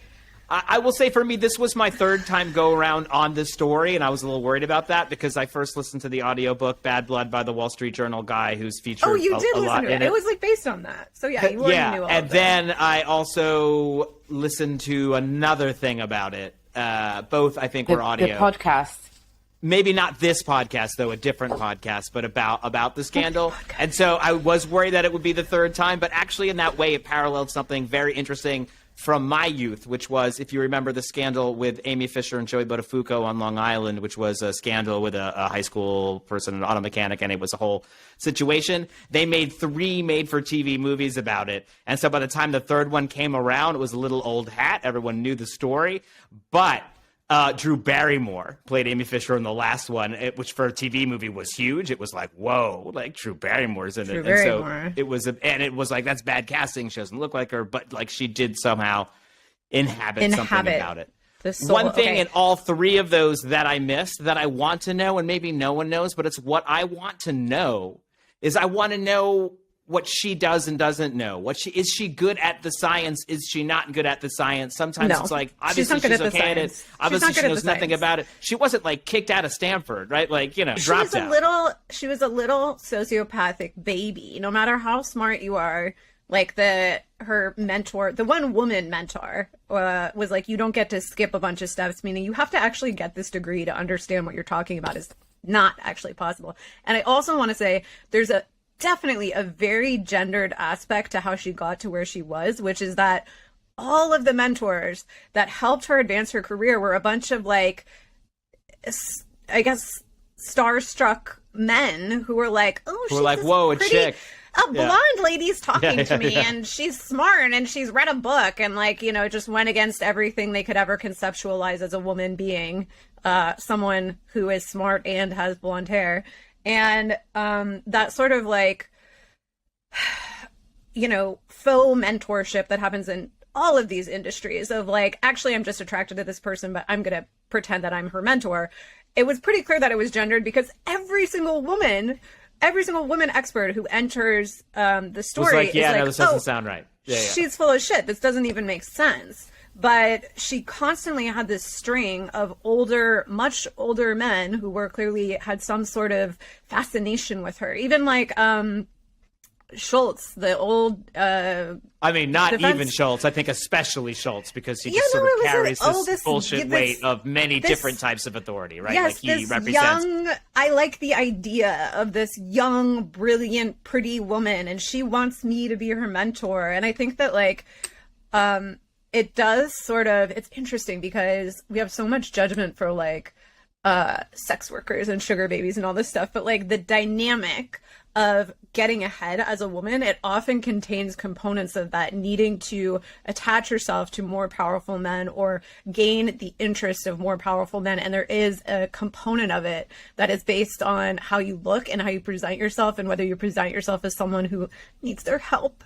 Speaker 1: I will say for me, this was my third time go around on this story, and I was a little worried about that because I first listened to the audiobook Bad Blood by the Wall Street Journal guy who's featured
Speaker 11: Oh, you did
Speaker 1: a lot
Speaker 11: listen to
Speaker 1: in
Speaker 11: it. It was like based on that. So yeah, you already knew all
Speaker 1: and
Speaker 11: of
Speaker 1: then I also listened to another thing about it. Both, I think, were audio.
Speaker 2: The podcast.
Speaker 1: Maybe not this podcast, though, a different podcast, but about the scandal. And so I was worried that it would be the third time, but actually in that way it paralleled something very interesting from my youth, which was, if you remember, the scandal with Amy Fisher and Joey Buttafuoco on Long Island, which was a scandal with a high school person, an auto mechanic, and it was a whole situation. They made 3 made-for-TV movies about it. And so by the time the third one came around, it was a little old hat. Everyone knew the story. But Drew Barrymore played Amy Fisher in the last one, which for a TV movie was huge. It was like, whoa, like Drew Barrymore's in it. And so it was like, that's bad casting. She doesn't look like her, but like she did somehow inhabit something about it. One thing in all 3 of those that I missed that I want to know, and maybe no one knows, but it's what I want to know, is I want to know what she does and doesn't know. Is she good at the science? Is she not good at the science? Sometimes it's like, obviously she's okay at it. Obviously she knows nothing about it. She wasn't like kicked out of Stanford, right? Like, dropped out.
Speaker 11: She was a little sociopathic baby. No matter how smart you are, like her mentor, the one woman mentor, was like, you don't get to skip a bunch of steps, meaning you have to actually get this degree to understand what you're talking about is not actually possible. And I also want to say there's definitely a very gendered aspect to how she got to where she was, which is that all of the mentors that helped her advance her career were a bunch of like, I guess, starstruck men who were like, oh, she's
Speaker 1: like, whoa, a chick.
Speaker 11: a blonde lady's talking to me and she's smart and she's read a book and like, you know, it just went against everything they could ever conceptualize as a woman being someone who is smart and has blonde hair. And that sort of like, you know, faux mentorship that happens in all of these industries of like, actually, I'm just attracted to this person, but I'm going to pretend that I'm her mentor. It was pretty clear that it was gendered because every single woman expert who enters the story is like,
Speaker 1: this doesn't sound right.
Speaker 11: She's full of shit. This doesn't even make sense. But she constantly had this string of much older men who were clearly had some sort of fascination with her. Even like Schultz, the old
Speaker 1: not even Schultz. I think especially Schultz because he just sort of carries this bullshit weight of many different types of authority, right?
Speaker 11: Yes,
Speaker 1: like he represents.
Speaker 11: I like the idea of this young, brilliant, pretty woman, and she wants me to be her mentor. And I think that like, it does sort of. It's interesting because we have so much judgment for like sex workers and sugar babies and all this stuff, but like the dynamic of getting ahead as a woman, it often contains components of that needing to attach yourself to more powerful men or gain the interest of more powerful men. And there is a component of it that is based on how you look and how you present yourself and whether you present yourself as someone who needs their help.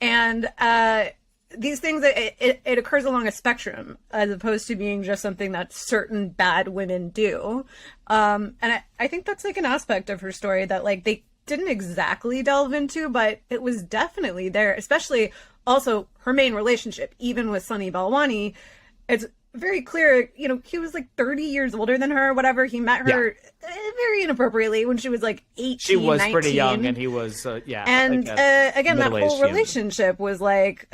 Speaker 11: And these things, it occurs along a spectrum as opposed to being just something that certain bad women do. And I think that's like an aspect of her story that like they didn't exactly delve into, but it was definitely there, especially also her main relationship, even with Sunny Balwani. It's very clear, you know, he was like 30 years older than her or whatever. He met her very inappropriately when she was like 18,
Speaker 1: She was
Speaker 11: 19.
Speaker 1: pretty young and he was,
Speaker 11: And again, that whole relationship was like,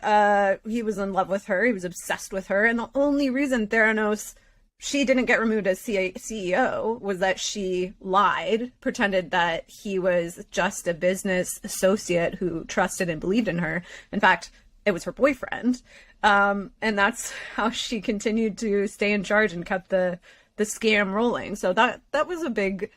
Speaker 11: he was in love with her. He was obsessed with her. And the only reason Theranos, she didn't get removed as CEO was that she lied, pretended that he was just a business associate who trusted and believed in her. In fact, it was her boyfriend. And that's how she continued to stay in charge and kept the scam rolling. So that was a big,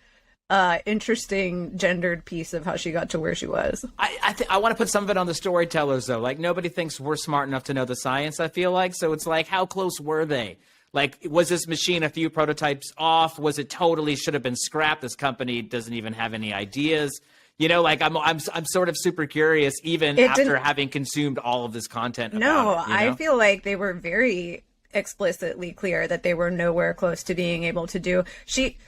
Speaker 11: interesting gendered piece of how she got to where she was.
Speaker 1: I want to put some of it on the storytellers, though. Like, nobody thinks we're smart enough to know the science, I feel like. So it's like, how close were they? Like, was this machine a few prototypes off? Was it totally should have been scrapped? This company doesn't even have any ideas. You know, like I'm sort of super curious, even after having consumed all of this content.
Speaker 11: I feel like they were very explicitly clear that they were nowhere close to being able to do. She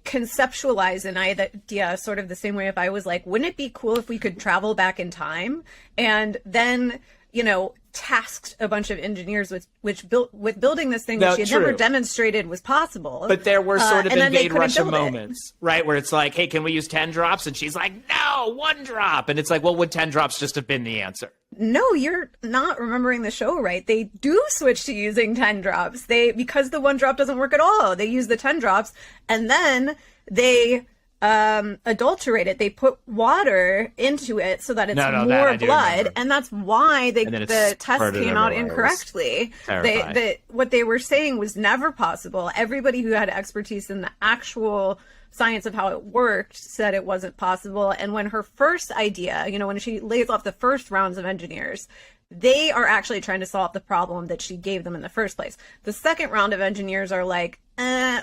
Speaker 11: conceptualized an idea sort of the same way if I was like, wouldn't it be cool if we could travel back in time? And then, you know, tasked a bunch of engineers with building this thing that she had never demonstrated was possible.
Speaker 1: But there were sort of invade Russia moments, right? Where it's like, hey, can we use 10 drops? And she's like, no, 1 drop. And it's like, well, would 10 drops just have been the answer?
Speaker 11: No, you're not remembering the show right. They do switch to using 10 drops. Because the 1 drop doesn't work at all, they use the 10 drops and then they adulterate it. They put water into it so that it's more blood, and that's why the test came out incorrectly. What they were saying was never possible. Everybody who had expertise in the actual science of how it worked said it wasn't possible. And when her first idea, you know, when she lays off the first rounds of engineers, they are actually trying to solve the problem that she gave them in the first place. The second round of engineers are like,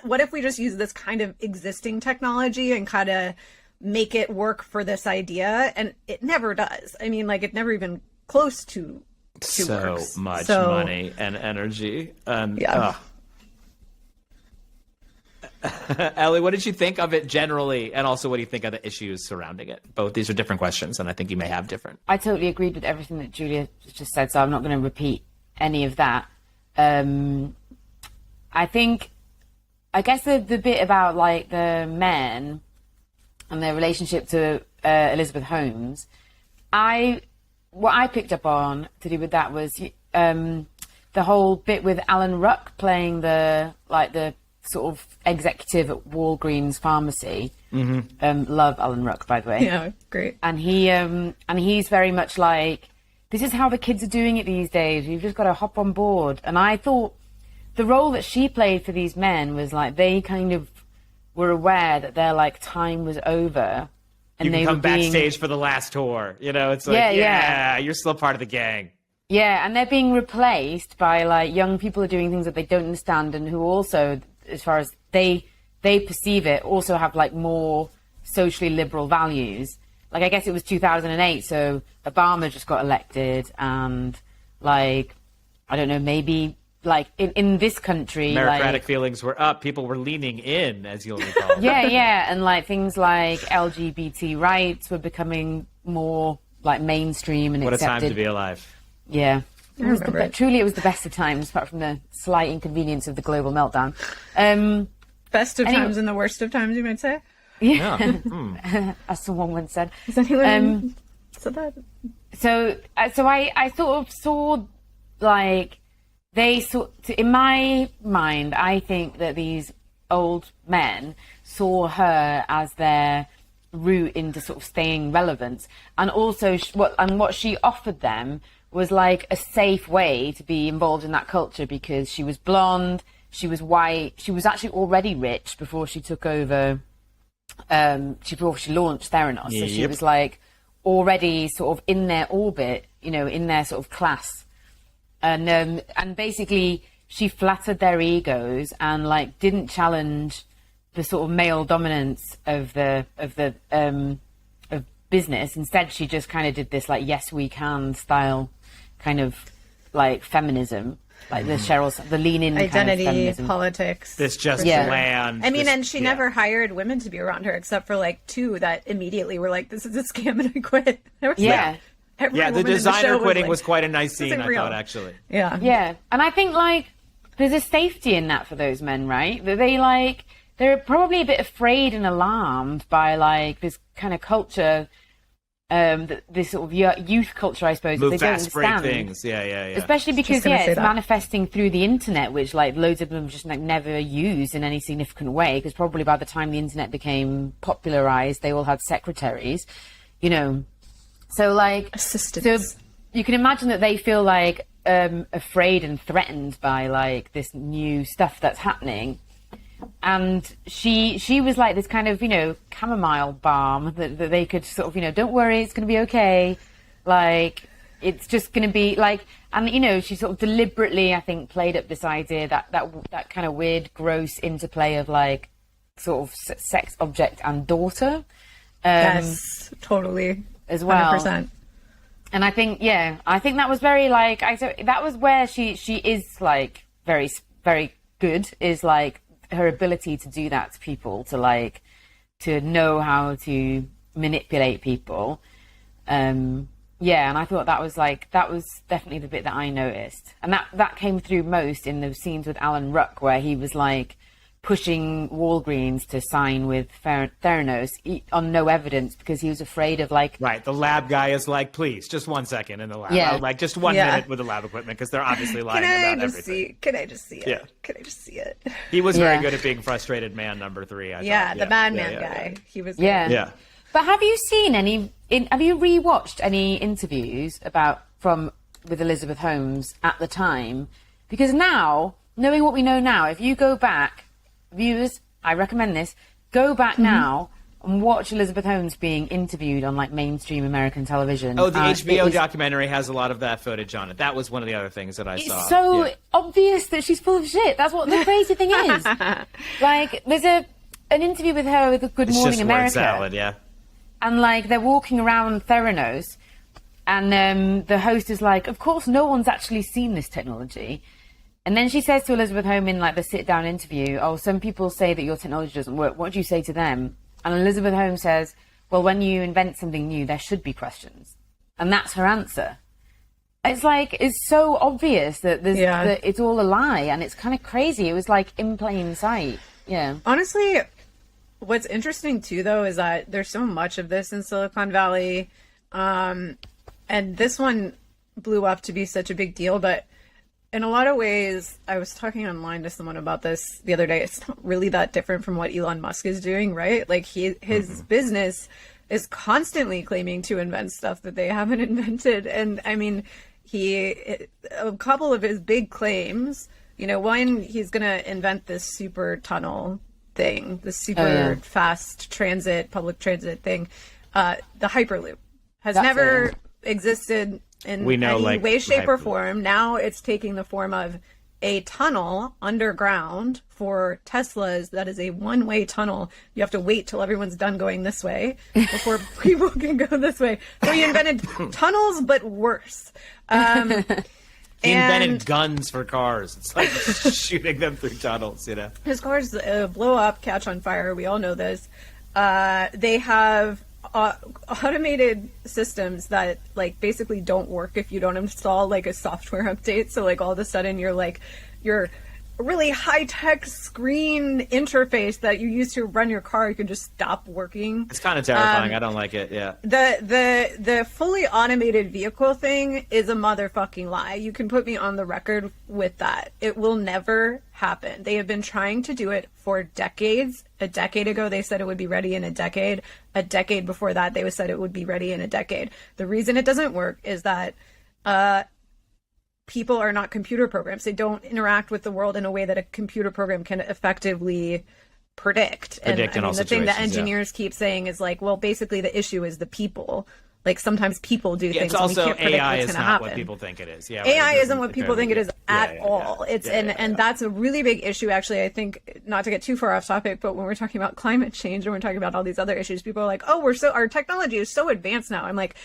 Speaker 11: what if we just use this kind of existing technology and kind of make it work for this idea? And it never does. I mean, like, it never even close to works.
Speaker 1: So much money and energy. Ellie, what did you think of it generally? And also, what do you think of the issues surrounding it? Both these are different questions, and I think you may have different.
Speaker 2: I totally agreed with everything that Julia just said, so I'm not going to repeat any of that. I guess the bit about, like, the men and their relationship to Elizabeth Holmes, what I picked up on to do with that was the whole bit with Alan Ruck playing the sort of executive at Walgreens Pharmacy. Mm-hmm. Love Alan Ruck, by the way.
Speaker 11: Yeah, great.
Speaker 2: And he's very much like, this is how the kids are doing it these days. You've just got to hop on board. And I thought the role that she played for these men was like, they kind of were aware that their like time was over And
Speaker 1: you can
Speaker 2: they
Speaker 1: come
Speaker 2: were being,
Speaker 1: backstage for the last tour. You know, it's like, you're still part of the gang.
Speaker 2: Yeah, and they're being replaced by like young people who are doing things that they don't understand and who also, as far as they perceive it, also have like more socially liberal values. Like, I guess it was 2008, so Obama just got elected, and like, I don't know, maybe like in this country,
Speaker 1: Meritocratic
Speaker 2: like,
Speaker 1: feelings were up. People were leaning in, as you'll recall.
Speaker 2: yeah, and like things like LGBT rights were becoming more like mainstream and
Speaker 1: What
Speaker 2: accepted.
Speaker 1: a time to be alive.
Speaker 2: Yeah.
Speaker 11: I remember it.
Speaker 2: Truly, it was the best of times, apart from the slight inconvenience of the global meltdown.
Speaker 11: Best of times and the worst of times, you might say.
Speaker 2: Yeah. As someone once said.
Speaker 11: Has anyone said that?
Speaker 2: So I sort of saw, like, in my mind, I think that these old men saw her as their route into sort of staying relevant, and also what she offered them was like a safe way to be involved in that culture, because she was blonde, she was white, she was actually already rich before she took over, before she launched Theranos. So she was like already sort of in their orbit, you know, in their sort of class. And basically she flattered their egos and like didn't challenge the sort of male dominance of business. Instead, she just kind of did this like yes we can style kind of like feminism, like the lean in
Speaker 11: identity
Speaker 2: kind of feminism.
Speaker 11: politics.
Speaker 1: This just bland.
Speaker 11: I mean, and she never hired women to be around her except for like two that immediately were like, "This is a scam," and I quit.
Speaker 1: The designer quitting was quite a nice scene, I thought, actually.
Speaker 2: Yeah, and I think like there's a safety in that for those men, right? That they're probably a bit afraid and alarmed by like this kind of culture, this sort of youth culture, I suppose.
Speaker 1: Move
Speaker 2: that they
Speaker 1: fast,
Speaker 2: don't understand.
Speaker 1: break things. Yeah.
Speaker 2: Especially because it's manifesting through the internet, which like loads of them just like never used in any significant way. Because probably by the time the internet became popularized, they all had secretaries, you know. So like assistants. So you can imagine that they feel like afraid and threatened by like this new stuff that's happening. And she was like this kind of, you know, chamomile balm that they could sort of, you know, don't worry, it's going to be okay. Like, it's just going to be like, and, you know, she sort of deliberately, I think, played up this idea that kind of weird, gross interplay of like sort of sex object and daughter.
Speaker 11: Yes, totally.
Speaker 2: As well.
Speaker 11: 100%.
Speaker 2: And I think that was very like, that was where she is like very, very good, is like, her ability to do that to people, to like to know how to manipulate people. And I thought that was definitely the bit that I noticed, and that came through most in the scenes with Alan Ruck, where he was like pushing Walgreens to sign with Theranos on no evidence, because he was afraid of like...
Speaker 1: Right, the lab guy is like, please, just 1 second in the lab.
Speaker 2: Yeah.
Speaker 1: Like, just 1 minute with the lab equipment, because they're obviously lying about everything.
Speaker 11: Can I just see it?
Speaker 1: Yeah.
Speaker 11: Can I just see it?
Speaker 1: He was very good at being frustrated man number 3, I thought.
Speaker 11: The madman guy. He was good.
Speaker 2: Yeah. But have you seen have you rewatched any interviews with Elizabeth Holmes at the time? Because now, knowing what we know now, if you go back, viewers, I recommend this, go back now and watch Elizabeth Holmes being interviewed on like mainstream American television.
Speaker 1: Oh, the HBO documentary has a lot of that footage on it. That was one of the other things that I saw.
Speaker 2: It's so obvious that she's full of shit. That's what the crazy thing is. Like, there's an interview with her with Good Morning America.
Speaker 1: It's just word salad,
Speaker 2: And like, they're walking around Theranos, and the host is like, of course no one's actually seen this technology. And then she says to Elizabeth Holmes in like the sit-down interview, "Oh, some people say that your technology doesn't work. What do you say to them?" And Elizabeth Holmes says, "Well, when you invent something new, there should be questions." And that's her answer. It's like, it's so obvious that that it's all a lie, and it's kind of crazy. It was like in plain sight. Yeah.
Speaker 11: Honestly, what's interesting too, though, is that there's so much of this in Silicon Valley. And this one blew up to be such a big deal, but in a lot of ways, I was talking online to someone about this the other day. It's not really that different from what Elon Musk is doing, right? Like his business is constantly claiming to invent stuff that they haven't invented. And I mean, a couple of his big claims, you know, one, he's going to invent this super tunnel thing, this super fast public transit thing. the Hyperloop has
Speaker 2: That's
Speaker 11: never
Speaker 2: it.
Speaker 11: existed in
Speaker 1: We know,
Speaker 11: any
Speaker 1: like,
Speaker 11: way, shape, or
Speaker 1: Hyperloop.
Speaker 11: form. Now it's taking the form of a tunnel underground for Teslas that is a one-way tunnel. You have to wait till everyone's done going this way before people can go this way. So he invented tunnels, but worse.
Speaker 1: He
Speaker 11: and
Speaker 1: invented guns for cars. It's like shooting them through tunnels, you know.
Speaker 11: his cars blow up, catch on fire. We all know this. They have automated systems that like basically don't work if you don't install like a software update. So like all of a sudden your really high-tech screen interface that you use to run your car, you can just stop working.
Speaker 1: It's kind of terrifying. I don't like it. Yeah.
Speaker 11: The fully automated vehicle thing is a motherfucking lie. You can put me on the record with that. It will never happen. They have been trying to do it for decades. A decade ago, they said it would be ready in a decade. A decade before that, they said it would be ready in a decade. The reason it doesn't work is that people are not computer programs. They don't interact with the world in a way that a computer program can effectively predict.
Speaker 1: In all
Speaker 11: the thing that
Speaker 1: situations,
Speaker 11: engineers keep saying is like, well, basically the issue is the people. Like sometimes people do things.
Speaker 1: It's also
Speaker 11: and we can't predict
Speaker 1: AI
Speaker 11: what's
Speaker 1: is
Speaker 11: going to
Speaker 1: not
Speaker 11: happen.
Speaker 1: what people think it is. Yeah,
Speaker 11: AI
Speaker 1: right.
Speaker 11: isn't what people think it is at all. And that's a really big issue. Actually, I think, not to get too far off topic, but when we're talking about climate change and we're talking about all these other issues, people are like, "Oh, our technology is so advanced now." I'm like,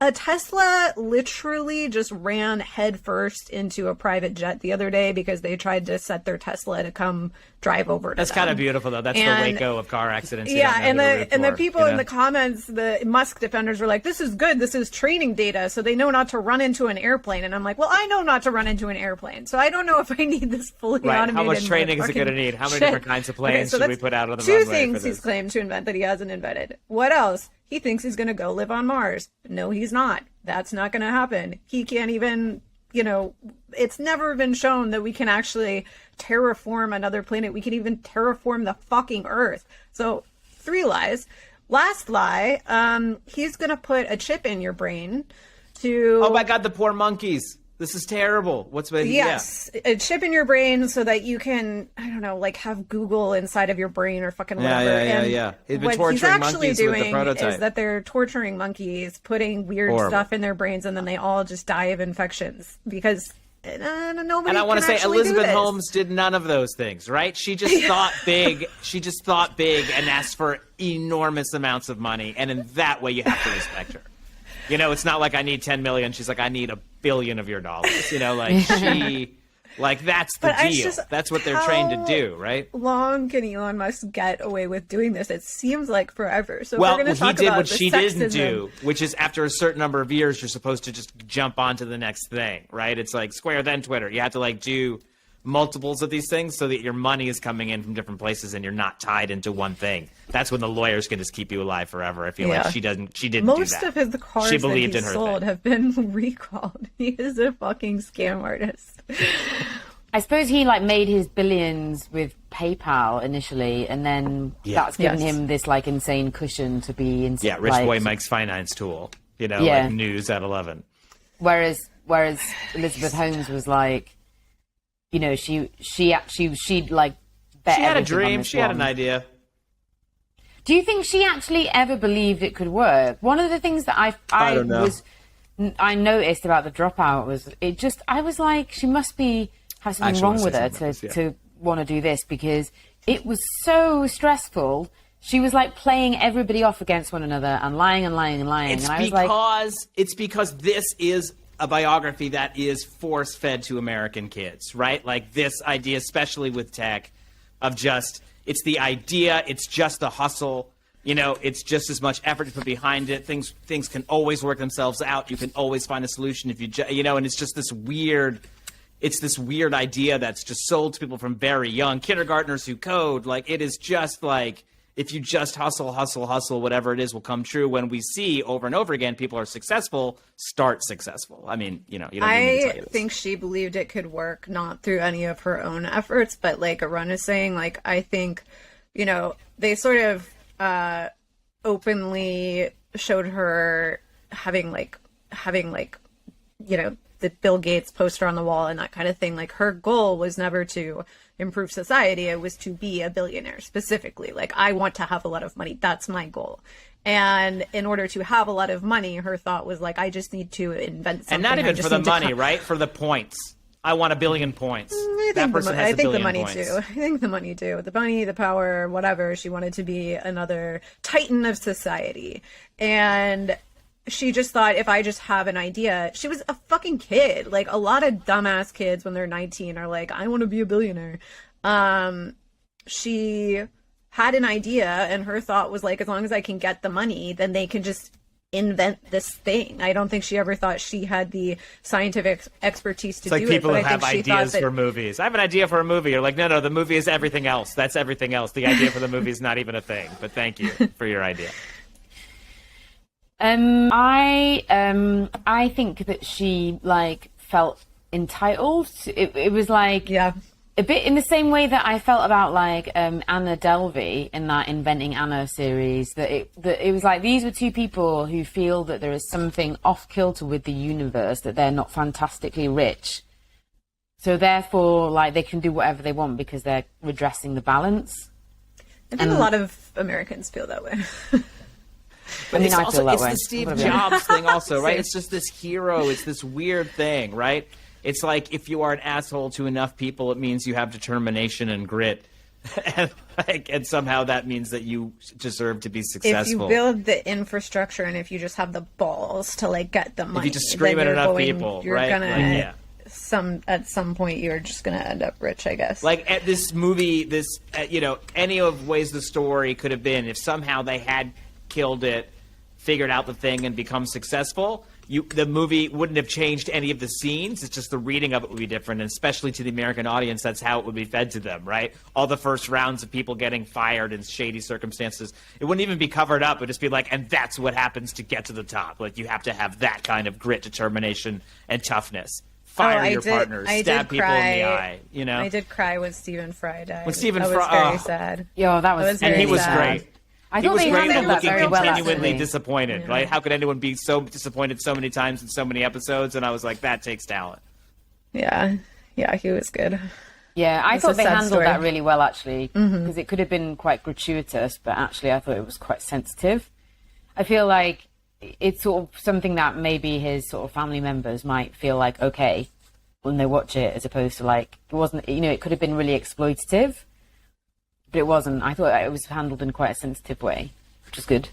Speaker 11: a Tesla literally just ran headfirst into a private jet the other day because they tried to set their Tesla to come drive over to
Speaker 1: That's
Speaker 11: them.
Speaker 1: kind of beautiful, though. That's the Waco of car accidents. You
Speaker 11: Yeah,
Speaker 1: don't know who to root
Speaker 11: and the
Speaker 1: for,
Speaker 11: people
Speaker 1: you
Speaker 11: in
Speaker 1: know?
Speaker 11: the comments, the Musk defenders were like, "This is good. This is training data, so they know not to run into an airplane." And I'm like, "Well, I know not to run into an airplane, so I don't know if I need this fully
Speaker 1: Right.
Speaker 11: automated."
Speaker 1: How much training is it going to
Speaker 11: fucking
Speaker 1: need? How many
Speaker 11: shit.
Speaker 1: different kinds of planes
Speaker 11: so
Speaker 1: should we
Speaker 11: that's
Speaker 1: put out on the
Speaker 11: two
Speaker 1: runway
Speaker 11: things
Speaker 1: for
Speaker 11: he's
Speaker 1: this?
Speaker 11: claimed to invent that he hasn't invented. What else? He thinks he's going to go live on Mars. No, he's not. That's not going to happen. He can't even, it's never been shown that we can actually terraform another planet. We can even terraform the fucking Earth. So 3 lies. Last lie, he's going to put a chip in your brain to...
Speaker 1: Oh my God, the poor monkeys. This is terrible.
Speaker 11: Yes, a chip in your brain so that you can, I don't know, like have Google inside of your brain or fucking whatever.
Speaker 1: Yeah. He's been
Speaker 11: what
Speaker 1: torturing
Speaker 11: he's actually
Speaker 1: monkeys with the
Speaker 11: doing
Speaker 1: prototype.
Speaker 11: is that they're torturing monkeys, putting weird
Speaker 1: Horrible.
Speaker 11: stuff in their brains, and then they all just die of infections because nobody.
Speaker 1: And I want to say
Speaker 11: actually do
Speaker 1: Elizabeth
Speaker 11: this.
Speaker 1: Holmes did none of those things, right? She just thought big. She just thought big and asked for enormous amounts of money. And in that way, you have to respect her. It's not like I need 10 million. She's like, I need $1 billion of your dollars. That's the
Speaker 11: But it's
Speaker 1: deal.
Speaker 11: just,
Speaker 1: That's what they're trained to do, right?
Speaker 11: Long can Elon Musk get away with doing this? It seems like forever. So
Speaker 1: Well,
Speaker 11: we're going to
Speaker 1: he
Speaker 11: talk
Speaker 1: did
Speaker 11: about
Speaker 1: what
Speaker 11: the
Speaker 1: she didn't
Speaker 11: sexism.
Speaker 1: do, which is after a certain number of years, you're supposed to just jump onto the next thing, right? It's like Square, then Twitter. You have to do multiples of these things so that your money is coming in from different places and you're not tied into one thing. That's when the lawyers can just keep you alive forever. I feel like she didn't do that.
Speaker 11: Most of his cars
Speaker 1: She
Speaker 11: that
Speaker 1: believed
Speaker 11: he
Speaker 1: in her
Speaker 11: sold
Speaker 1: thing.
Speaker 11: have been recalled. He is a fucking scam artist.
Speaker 2: I suppose he made his billions with PayPal initially, and then that's given him this insane cushion to be in.
Speaker 1: Yeah, Rich Boy Mike's finance tool. Like news at 11.
Speaker 2: Whereas Elizabeth Holmes was she'd bet
Speaker 1: She had a
Speaker 2: everything on
Speaker 1: dream.
Speaker 2: this
Speaker 1: She had
Speaker 2: one.
Speaker 1: an idea.
Speaker 2: Do you think she actually ever believed it could work? One of the things that I
Speaker 1: don't know.
Speaker 2: noticed about the Dropout was I was like, she must have something
Speaker 1: Actually
Speaker 2: wrong
Speaker 1: wanna
Speaker 2: with
Speaker 1: say
Speaker 2: her
Speaker 1: something about this,
Speaker 2: to want to do this, because it was so stressful. She was playing everybody off against one another and lying and lying and lying.
Speaker 1: It's
Speaker 2: and I was
Speaker 1: because this is a biography that is force-fed to American kids, right? This idea, especially with tech, of just, it's the idea, it's just the hustle, it's just as much effort to put behind it. Things can always work themselves out. You can always find a solution if and it's just this weird idea that's just sold to people from very young, kindergartners who code. It is just if you just hustle, whatever it is will come true. When we see over and over again, people are successful, start successful. I mean, you don't need me to tell you this.
Speaker 11: I think she believed it could work, not through any of her own efforts, but Arun is saying, I think, they sort of openly showed her having the Bill Gates poster on the wall and that kind of thing. Like, her goal was never to improve society. It was to be a billionaire specifically. Like, I want to have a lot of money. That's my goal. And in order to have a lot of money, her thought was like, I just need to invent something.
Speaker 1: And not even for the money, right? For the points. I want 1 billion points. I think
Speaker 11: the money too. I think the money too. The money, the power, whatever. She wanted to be another titan of society. And she just thought, if I just have an idea, she was a fucking kid. Like, a lot of dumbass kids when they're 19 are like, I want to be a billionaire. She had an idea, and her thought was like, as long as I can get the money, then they can just invent this thing. I don't think she ever thought she had the scientific expertise to do it.
Speaker 1: It's like people
Speaker 11: but
Speaker 1: who
Speaker 11: I
Speaker 1: have
Speaker 11: think
Speaker 1: ideas for movies. I have an idea for a movie. You're like, no, the movie is everything else. That's everything else. The idea for the movie is not even a thing. But thank you for your idea.
Speaker 2: I think that she like felt entitled. It was like a bit in the same way that I felt about like Anna Delvey in that Inventing Anna series. That it was like these were two people who feel that there is something off kilter with the universe, that they're not fantastically rich, so therefore like they can do whatever they want because they're redressing the balance.
Speaker 11: I think a lot of Americans feel that way.
Speaker 1: But
Speaker 2: I feel that
Speaker 1: it's
Speaker 2: way.
Speaker 1: the Steve Jobs thing also, right? It's just this hero. It's this weird thing, right? It's like if you are an asshole to enough people, it means you have determination and grit. and somehow that means that you deserve to be successful.
Speaker 11: If you build the infrastructure and if you just have the balls to like get the money,
Speaker 1: if you just scream at enough people,
Speaker 11: you're
Speaker 1: right?
Speaker 11: Gonna, at some point you're just gonna end up rich, I guess.
Speaker 1: Like at this movie, any of ways the story could have been if somehow they had killed it, figured out the thing, and become successful. The movie wouldn't have changed any of the scenes. It's just the reading of it would be different, and especially to the American audience, that's how it would be fed to them, right? All the first rounds of people getting fired in shady circumstances, it wouldn't even be covered up. It would just be like, and that's what happens to get to the top. Like, you have to have that kind of grit, determination, and toughness. Fire your partners, stab people in the eye, you know?
Speaker 11: I did cry when Stephen Fry died.
Speaker 1: When Stephen
Speaker 11: Fry...
Speaker 1: Fry...
Speaker 11: was very sad.
Speaker 2: Yo, that was very
Speaker 1: And he was
Speaker 2: sad.
Speaker 1: great.
Speaker 2: He was great at looking
Speaker 1: genuinely disappointed, right? How could anyone be so disappointed so many times in so many episodes? And I was like, that takes talent.
Speaker 11: Yeah, he was good.
Speaker 2: Yeah, I thought they handled
Speaker 11: story.
Speaker 2: that really well, actually, because it could have been quite gratuitous, but actually I thought it was quite sensitive. I feel like it's sort of something that maybe his sort of family members might feel like, okay, when they watch it, as opposed to like, it wasn't, it could have been really exploitative. But it wasn't. I thought it was handled in quite a sensitive way, which is good.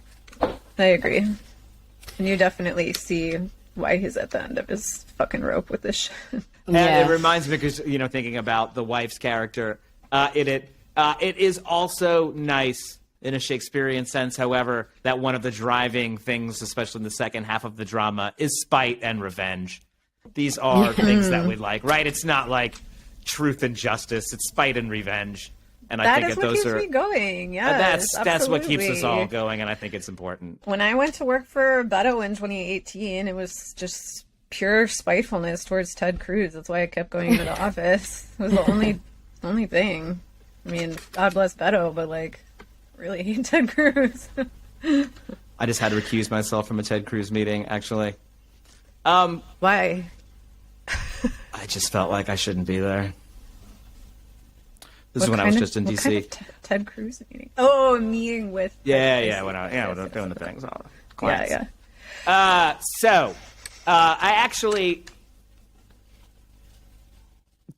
Speaker 11: I agree. And you definitely see why he's at the end of his fucking rope with this shit.
Speaker 1: And it reminds me, because, thinking about the wife's character, it is also nice in a Shakespearean sense, however, that one of the driving things, especially in the second half of the drama, is spite and revenge. These are things that we like, right? It's not like truth and justice. It's spite and revenge. And I think that those are
Speaker 11: me going. Yes,
Speaker 1: that's what keeps us all going, and I think it's important.
Speaker 11: When I went to work for Beto in 2018, it was just pure spitefulness towards Ted Cruz. That's why I kept going into the office. It was the only thing. I mean, God bless Beto, but like, really hate Ted Cruz.
Speaker 1: I just had to recuse myself from a Ted Cruz meeting, actually.
Speaker 11: Why?
Speaker 1: I just felt like I shouldn't be there. This is when I was just in DC.
Speaker 11: Kind of Ted Cruz meeting? Oh, a meeting with.
Speaker 1: Yeah, we're doing the things.
Speaker 11: Yeah.
Speaker 1: So, I actually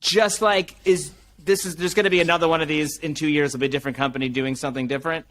Speaker 1: just like there's going to be another one of these in 2 years. It'll be a different company doing something different,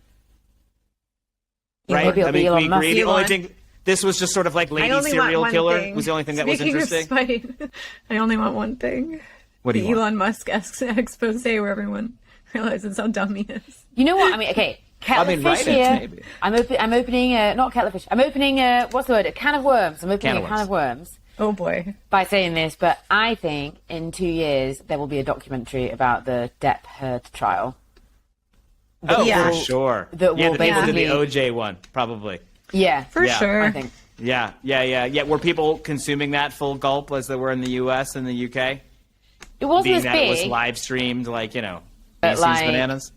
Speaker 1: right?
Speaker 2: Maybe
Speaker 1: I mean, we agreed. The only
Speaker 11: Elon.
Speaker 1: thing. This was just sort of like Lady Serial Killer was the only thing that was interesting.
Speaker 11: Speaking of spite, I only want one thing.
Speaker 1: What do you want?
Speaker 11: Elon Musk expose where everyone realizes how dumb he is.
Speaker 2: You know what? I mean, okay, kettlefish here. Maybe. I'm opening, not kettlefish. I'm opening, what's the word? A can of worms. I'm opening a can of worms.
Speaker 11: Oh boy.
Speaker 2: By saying this, but I think in 2 years there will be a documentary about the Depp Heard trial.
Speaker 1: For sure.
Speaker 2: That will
Speaker 1: basically the OJ one, probably.
Speaker 2: Yeah,
Speaker 11: for sure.
Speaker 2: I think.
Speaker 1: Yeah. Were people consuming that full gulp as they were in the U.S. and the UK?
Speaker 2: It wasn't
Speaker 1: being
Speaker 2: as
Speaker 1: that
Speaker 2: big.
Speaker 1: It was live streamed, like, Macy's
Speaker 2: like,
Speaker 1: Bananas.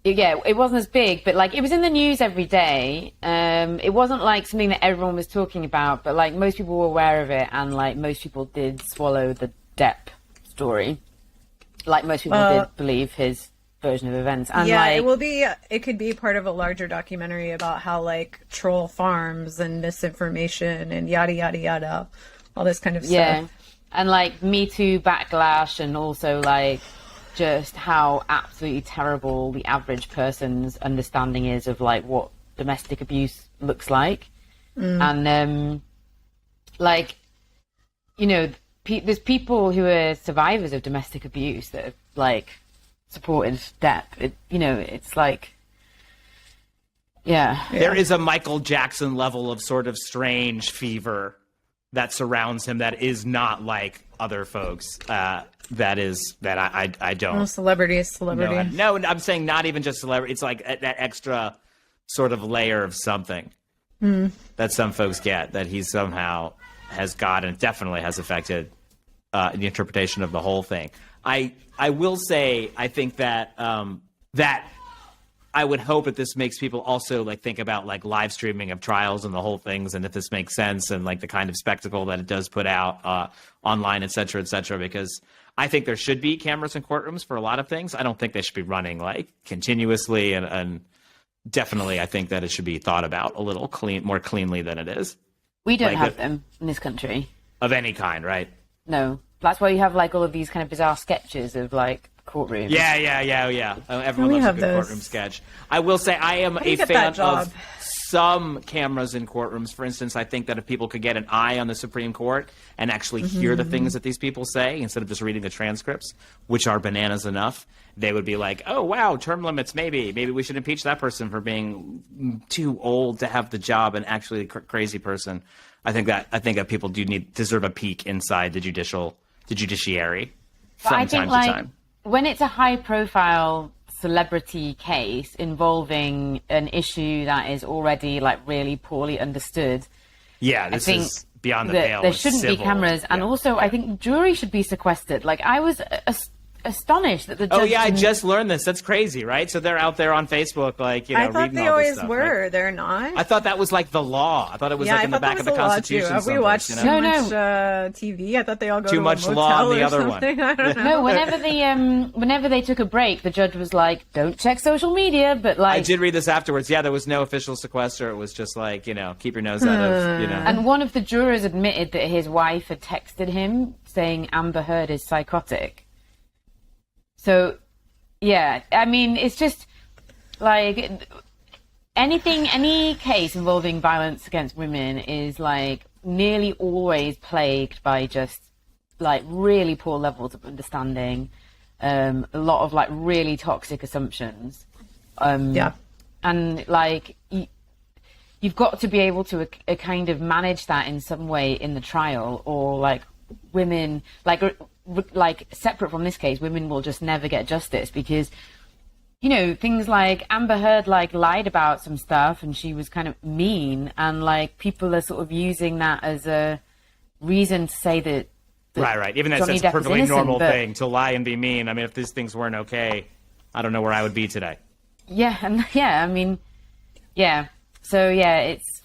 Speaker 2: Yeah, it wasn't as big, but like it was in the news every day. It wasn't like something that everyone was talking about, but like most people were aware of it, and like most people did swallow the Depp story. Like most people did believe his version of events. And
Speaker 11: yeah,
Speaker 2: like,
Speaker 11: it could be part of a larger documentary about how like troll farms and misinformation and yada yada yada, all this kind of stuff.
Speaker 2: Yeah, and like Me Too backlash, and also like just how absolutely terrible the average person's understanding is of like what domestic abuse looks like. And like, you know, there's people who are survivors of domestic abuse that have like supported Depp. It's like, yeah.
Speaker 1: There is a Michael Jackson level of sort of strange fever that surrounds him that is not like other folks. I don't.
Speaker 11: Oh, celebrity is celebrity.
Speaker 1: No, I'm saying not even just celebrity. It's like that extra sort of layer of something that some folks get that he somehow has got, and definitely has affected the interpretation of the whole thing. I will say, I think that that I would hope that this makes people also like think about like live streaming of trials and the whole things, and if this makes sense, and like the kind of spectacle that it does put out online, et cetera, because I think there should be cameras in courtrooms for a lot of things. I don't think they should be running like continuously, and definitely I think that it should be thought about a little more cleanly than it is.
Speaker 2: We don't have them in this country.
Speaker 1: Of any kind, right?
Speaker 2: No. That's why you have like all of these kind of bizarre sketches of like courtrooms.
Speaker 1: Yeah. Everyone loves a good courtroom sketch. I will say I am a fan of some cameras in courtrooms. For instance, I think that if people could get an eye on the Supreme Court and actually hear the things that these people say instead of just reading the transcripts, which are bananas enough, they would be like, oh, wow, term limits, maybe we should impeach that person for being too old to have the job and actually a crazy person. I think that people deserve a peek inside the judiciary from time to time.
Speaker 2: When it's a high-profile celebrity case involving an issue that is already like really poorly understood,
Speaker 1: this is beyond the pale.
Speaker 2: There shouldn't be cameras, and also I think jury should be sequestered. Like I was astonished that the judge.
Speaker 1: Oh yeah, I just learned this. That's crazy, right? So they're out there on Facebook, like
Speaker 11: I thought
Speaker 1: reading
Speaker 11: they
Speaker 1: all this
Speaker 11: always
Speaker 1: stuff,
Speaker 11: were.
Speaker 1: Right?
Speaker 11: They're not.
Speaker 1: I thought that was like the law. I thought it was like in the back of the Constitution.
Speaker 11: Have we watched too much TV? I thought they all go
Speaker 1: too
Speaker 11: to
Speaker 1: much
Speaker 11: a
Speaker 1: law in the
Speaker 11: or
Speaker 1: other
Speaker 11: something.
Speaker 1: one.
Speaker 11: I don't know.
Speaker 2: No, whenever they took a break, the judge was like, "Don't check social media." But like,
Speaker 1: I did read this afterwards. Yeah, there was no official sequester. It was just like keep your nose out of
Speaker 2: And one of the jurors admitted that his wife had texted him saying Amber Heard is psychotic. So. Yeah, I mean, it's just like any case involving violence against women is like nearly always plagued by just like really poor levels of understanding, a lot of like really toxic assumptions. And like you've got to be able to kind of manage that in some way in the trial, or like women like separate from this case, women will just never get justice because, things like Amber Heard like lied about some stuff and she was kind of mean, and like people are sort of using that as a reason to say that
Speaker 1: right. Even though it's a perfectly normal thing to lie and be mean. I mean, if these things weren't okay, I don't know where I would be today. So it's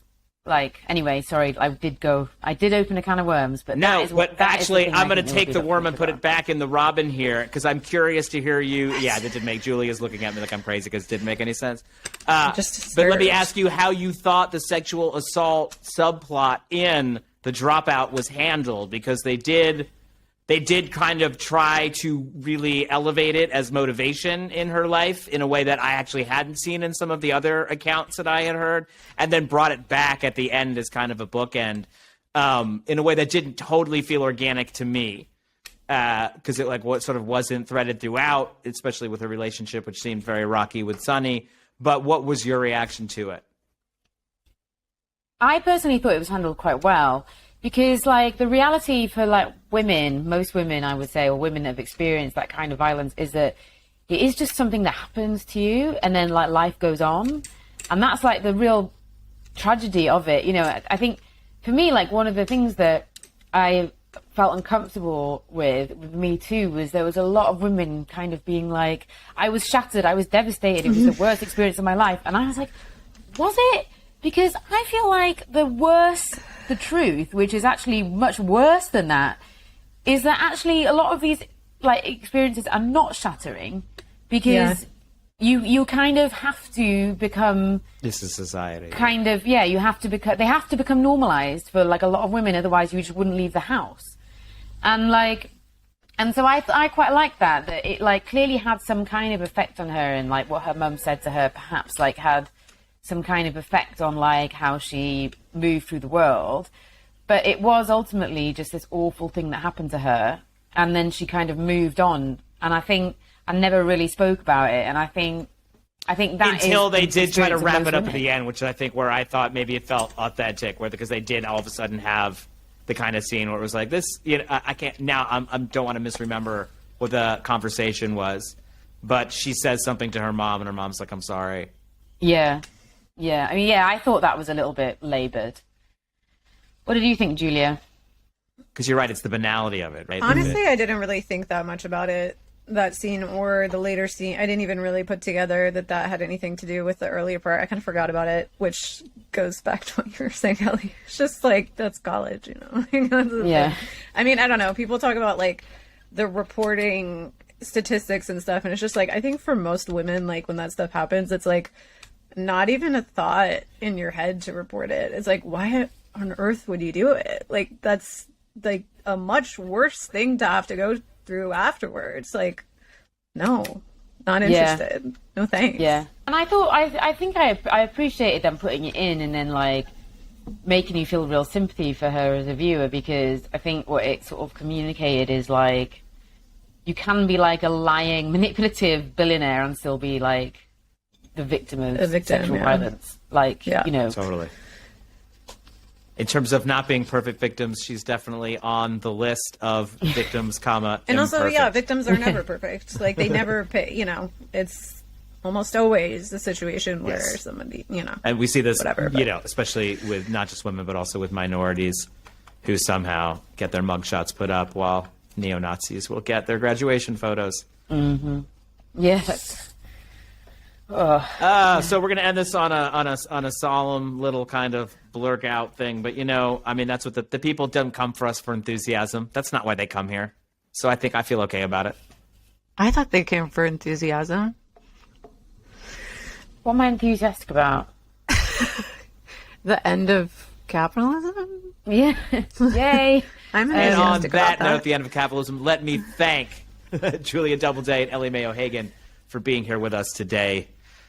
Speaker 1: like, anyway, sorry, I did open a can of worms, but no, actually, I'm going to take the worm and put it back in the Robin here, because I'm curious to hear you. Yeah, that did make Julia's looking at me like I'm crazy because it didn't make any sense. But let me ask you how you thought the sexual assault subplot in the Dropout was handled, because they did kind of try to really elevate it as motivation in her life in a way that I actually hadn't seen in some of the other accounts that I had heard, and then brought it back at the end as kind of a bookend in a way that didn't totally feel organic to me, because it wasn't threaded throughout, especially with her relationship, which seemed very rocky with Sonny. But what was your reaction to it?
Speaker 2: I personally thought it was handled quite well. Because, like, the reality for, like, women, most women, I would say, or women that have experienced that kind of violence, is that it is just something that happens to you, and then, like, life goes on. And that's, like, the real tragedy of it. I think, for me, like, one of the things that I felt uncomfortable with Me Too was there was a lot of women kind of being like, I was shattered, I was devastated, it was the worst experience of my life. And I was like, was it? Because I feel like the truth, which is actually much worse than that, is that actually a lot of these like experiences are not shattering because you kind of have to become. This is society. Kind of, you have to become. They have to become normalized for like a lot of women, otherwise you just wouldn't leave the house. And so I quite like that it like clearly had some kind of effect on her, and like what her mum said to her perhaps like had some kind of effect on like how she moved through the world. But it was ultimately just this awful thing that happened to her, and then she kind of moved on. And I think I never really spoke about it, and I think that
Speaker 1: until they did try to wrap it up at the end, which I think where I thought maybe it felt authentic, because they did all of a sudden have the kind of scene where it was like this. I can't now. I don't want to misremember what the conversation was, but she says something to her mom, and her mom's like, "I'm sorry."
Speaker 2: Yeah. I mean, I thought that was a little bit laboured. What did you think, Julia?
Speaker 1: Because you're right, it's the banality of it, right?
Speaker 11: Honestly, I didn't really think that much about it, that scene or the later scene. I didn't even really put together that had anything to do with the earlier part. I kind of forgot about it, which goes back to what you were saying, Ellie. It's just like, that's college, Yeah. I mean, I don't know. People talk about like the reporting statistics and stuff, and it's just like, I think for most women, like when that stuff happens, it's like not even a thought in your head to report it. It's like, why on earth would you do it? Like, that's like a much worse thing to have to go through afterwards. Like, no, not interested. No thanks.
Speaker 2: Yeah. And I thought, I think I appreciated them putting it in and then like making you feel real sympathy for her as a viewer, because I think what it sort of communicated is like, you can be like a lying, manipulative billionaire and still be like the victim of sexual violence. Like,
Speaker 1: Totally. In terms of not being perfect victims, she's definitely on the list of victims, comma,
Speaker 11: and also,
Speaker 1: imperfect.
Speaker 11: victims are never perfect. Like, they never pay, it's almost always the situation where somebody,
Speaker 1: And we see this,
Speaker 11: whatever,
Speaker 1: especially with not just women, but also with minorities who somehow get their mugshots put up while neo-Nazis will get their graduation photos.
Speaker 2: Mm-hmm. Yes.
Speaker 1: So we're going to end this on a solemn little kind of blurk out thing. But, I mean, that's what the people don't come for us for enthusiasm. That's not why they come here. So I feel okay about it.
Speaker 11: I thought they came for enthusiasm.
Speaker 2: What am I enthusiastic about?
Speaker 11: The end of capitalism?
Speaker 2: Yeah. Yay.
Speaker 11: I'm
Speaker 1: and on
Speaker 11: that
Speaker 1: that note, the end of capitalism, let me thank Julia Doubleday and Ellie Mayo-Hagan for being here with us today.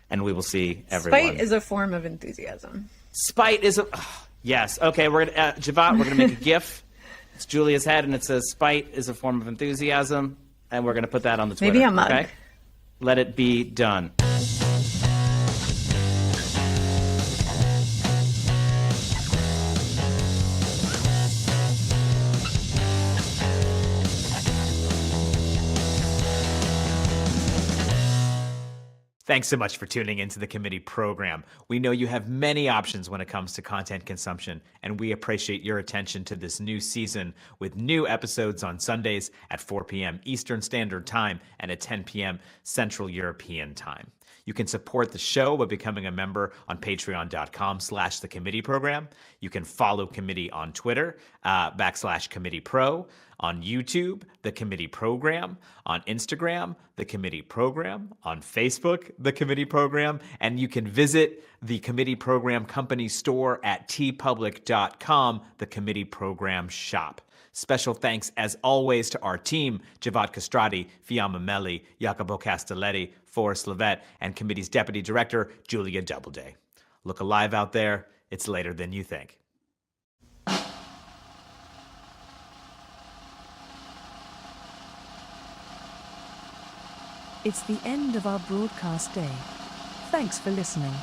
Speaker 1: And we will see everyone.
Speaker 11: Spite is a form of enthusiasm.
Speaker 1: Spite is a... yes. Okay, we're going to... Xhevat, we're going to make a GIF. It's Julia's head, and it says, spite is a form of enthusiasm. And we're going to put that on the Twitter.
Speaker 11: Maybe a mug.
Speaker 1: Okay? Let it be done. Thanks so much for tuning into the committee program. We know you have many options when it comes to content consumption, and we appreciate your attention to this new season with new episodes on Sundays at 4 p.m. Eastern Standard Time and at 10 p.m. Central European Time. You can support the show by becoming a member on patreon.com/the committee program. You can follow committee on Twitter, /committee-pro, on YouTube, the committee program, on Instagram, the committee program, on Facebook, the committee program, and you can visit the committee program company store at tpublic.com, the committee program shop. Special thanks, as always, to our team, Xhevat Kastrati, Fiamma Meli, Jacopo Castelletti, Forrest, Lovette, and committee's deputy director, Julia Doubleday. Look alive out there. It's later than you think.
Speaker 12: It's the end of our broadcast day. Thanks for listening.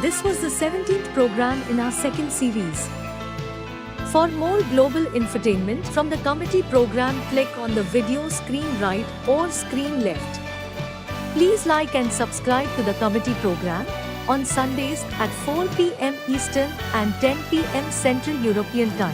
Speaker 12: This was the 17th program in our second series. For more global infotainment from the comedy program, click on the video screen right or screen left. Please like and subscribe to the comedy program on Sundays at 4 p.m. Eastern and 10 p.m. Central European Time.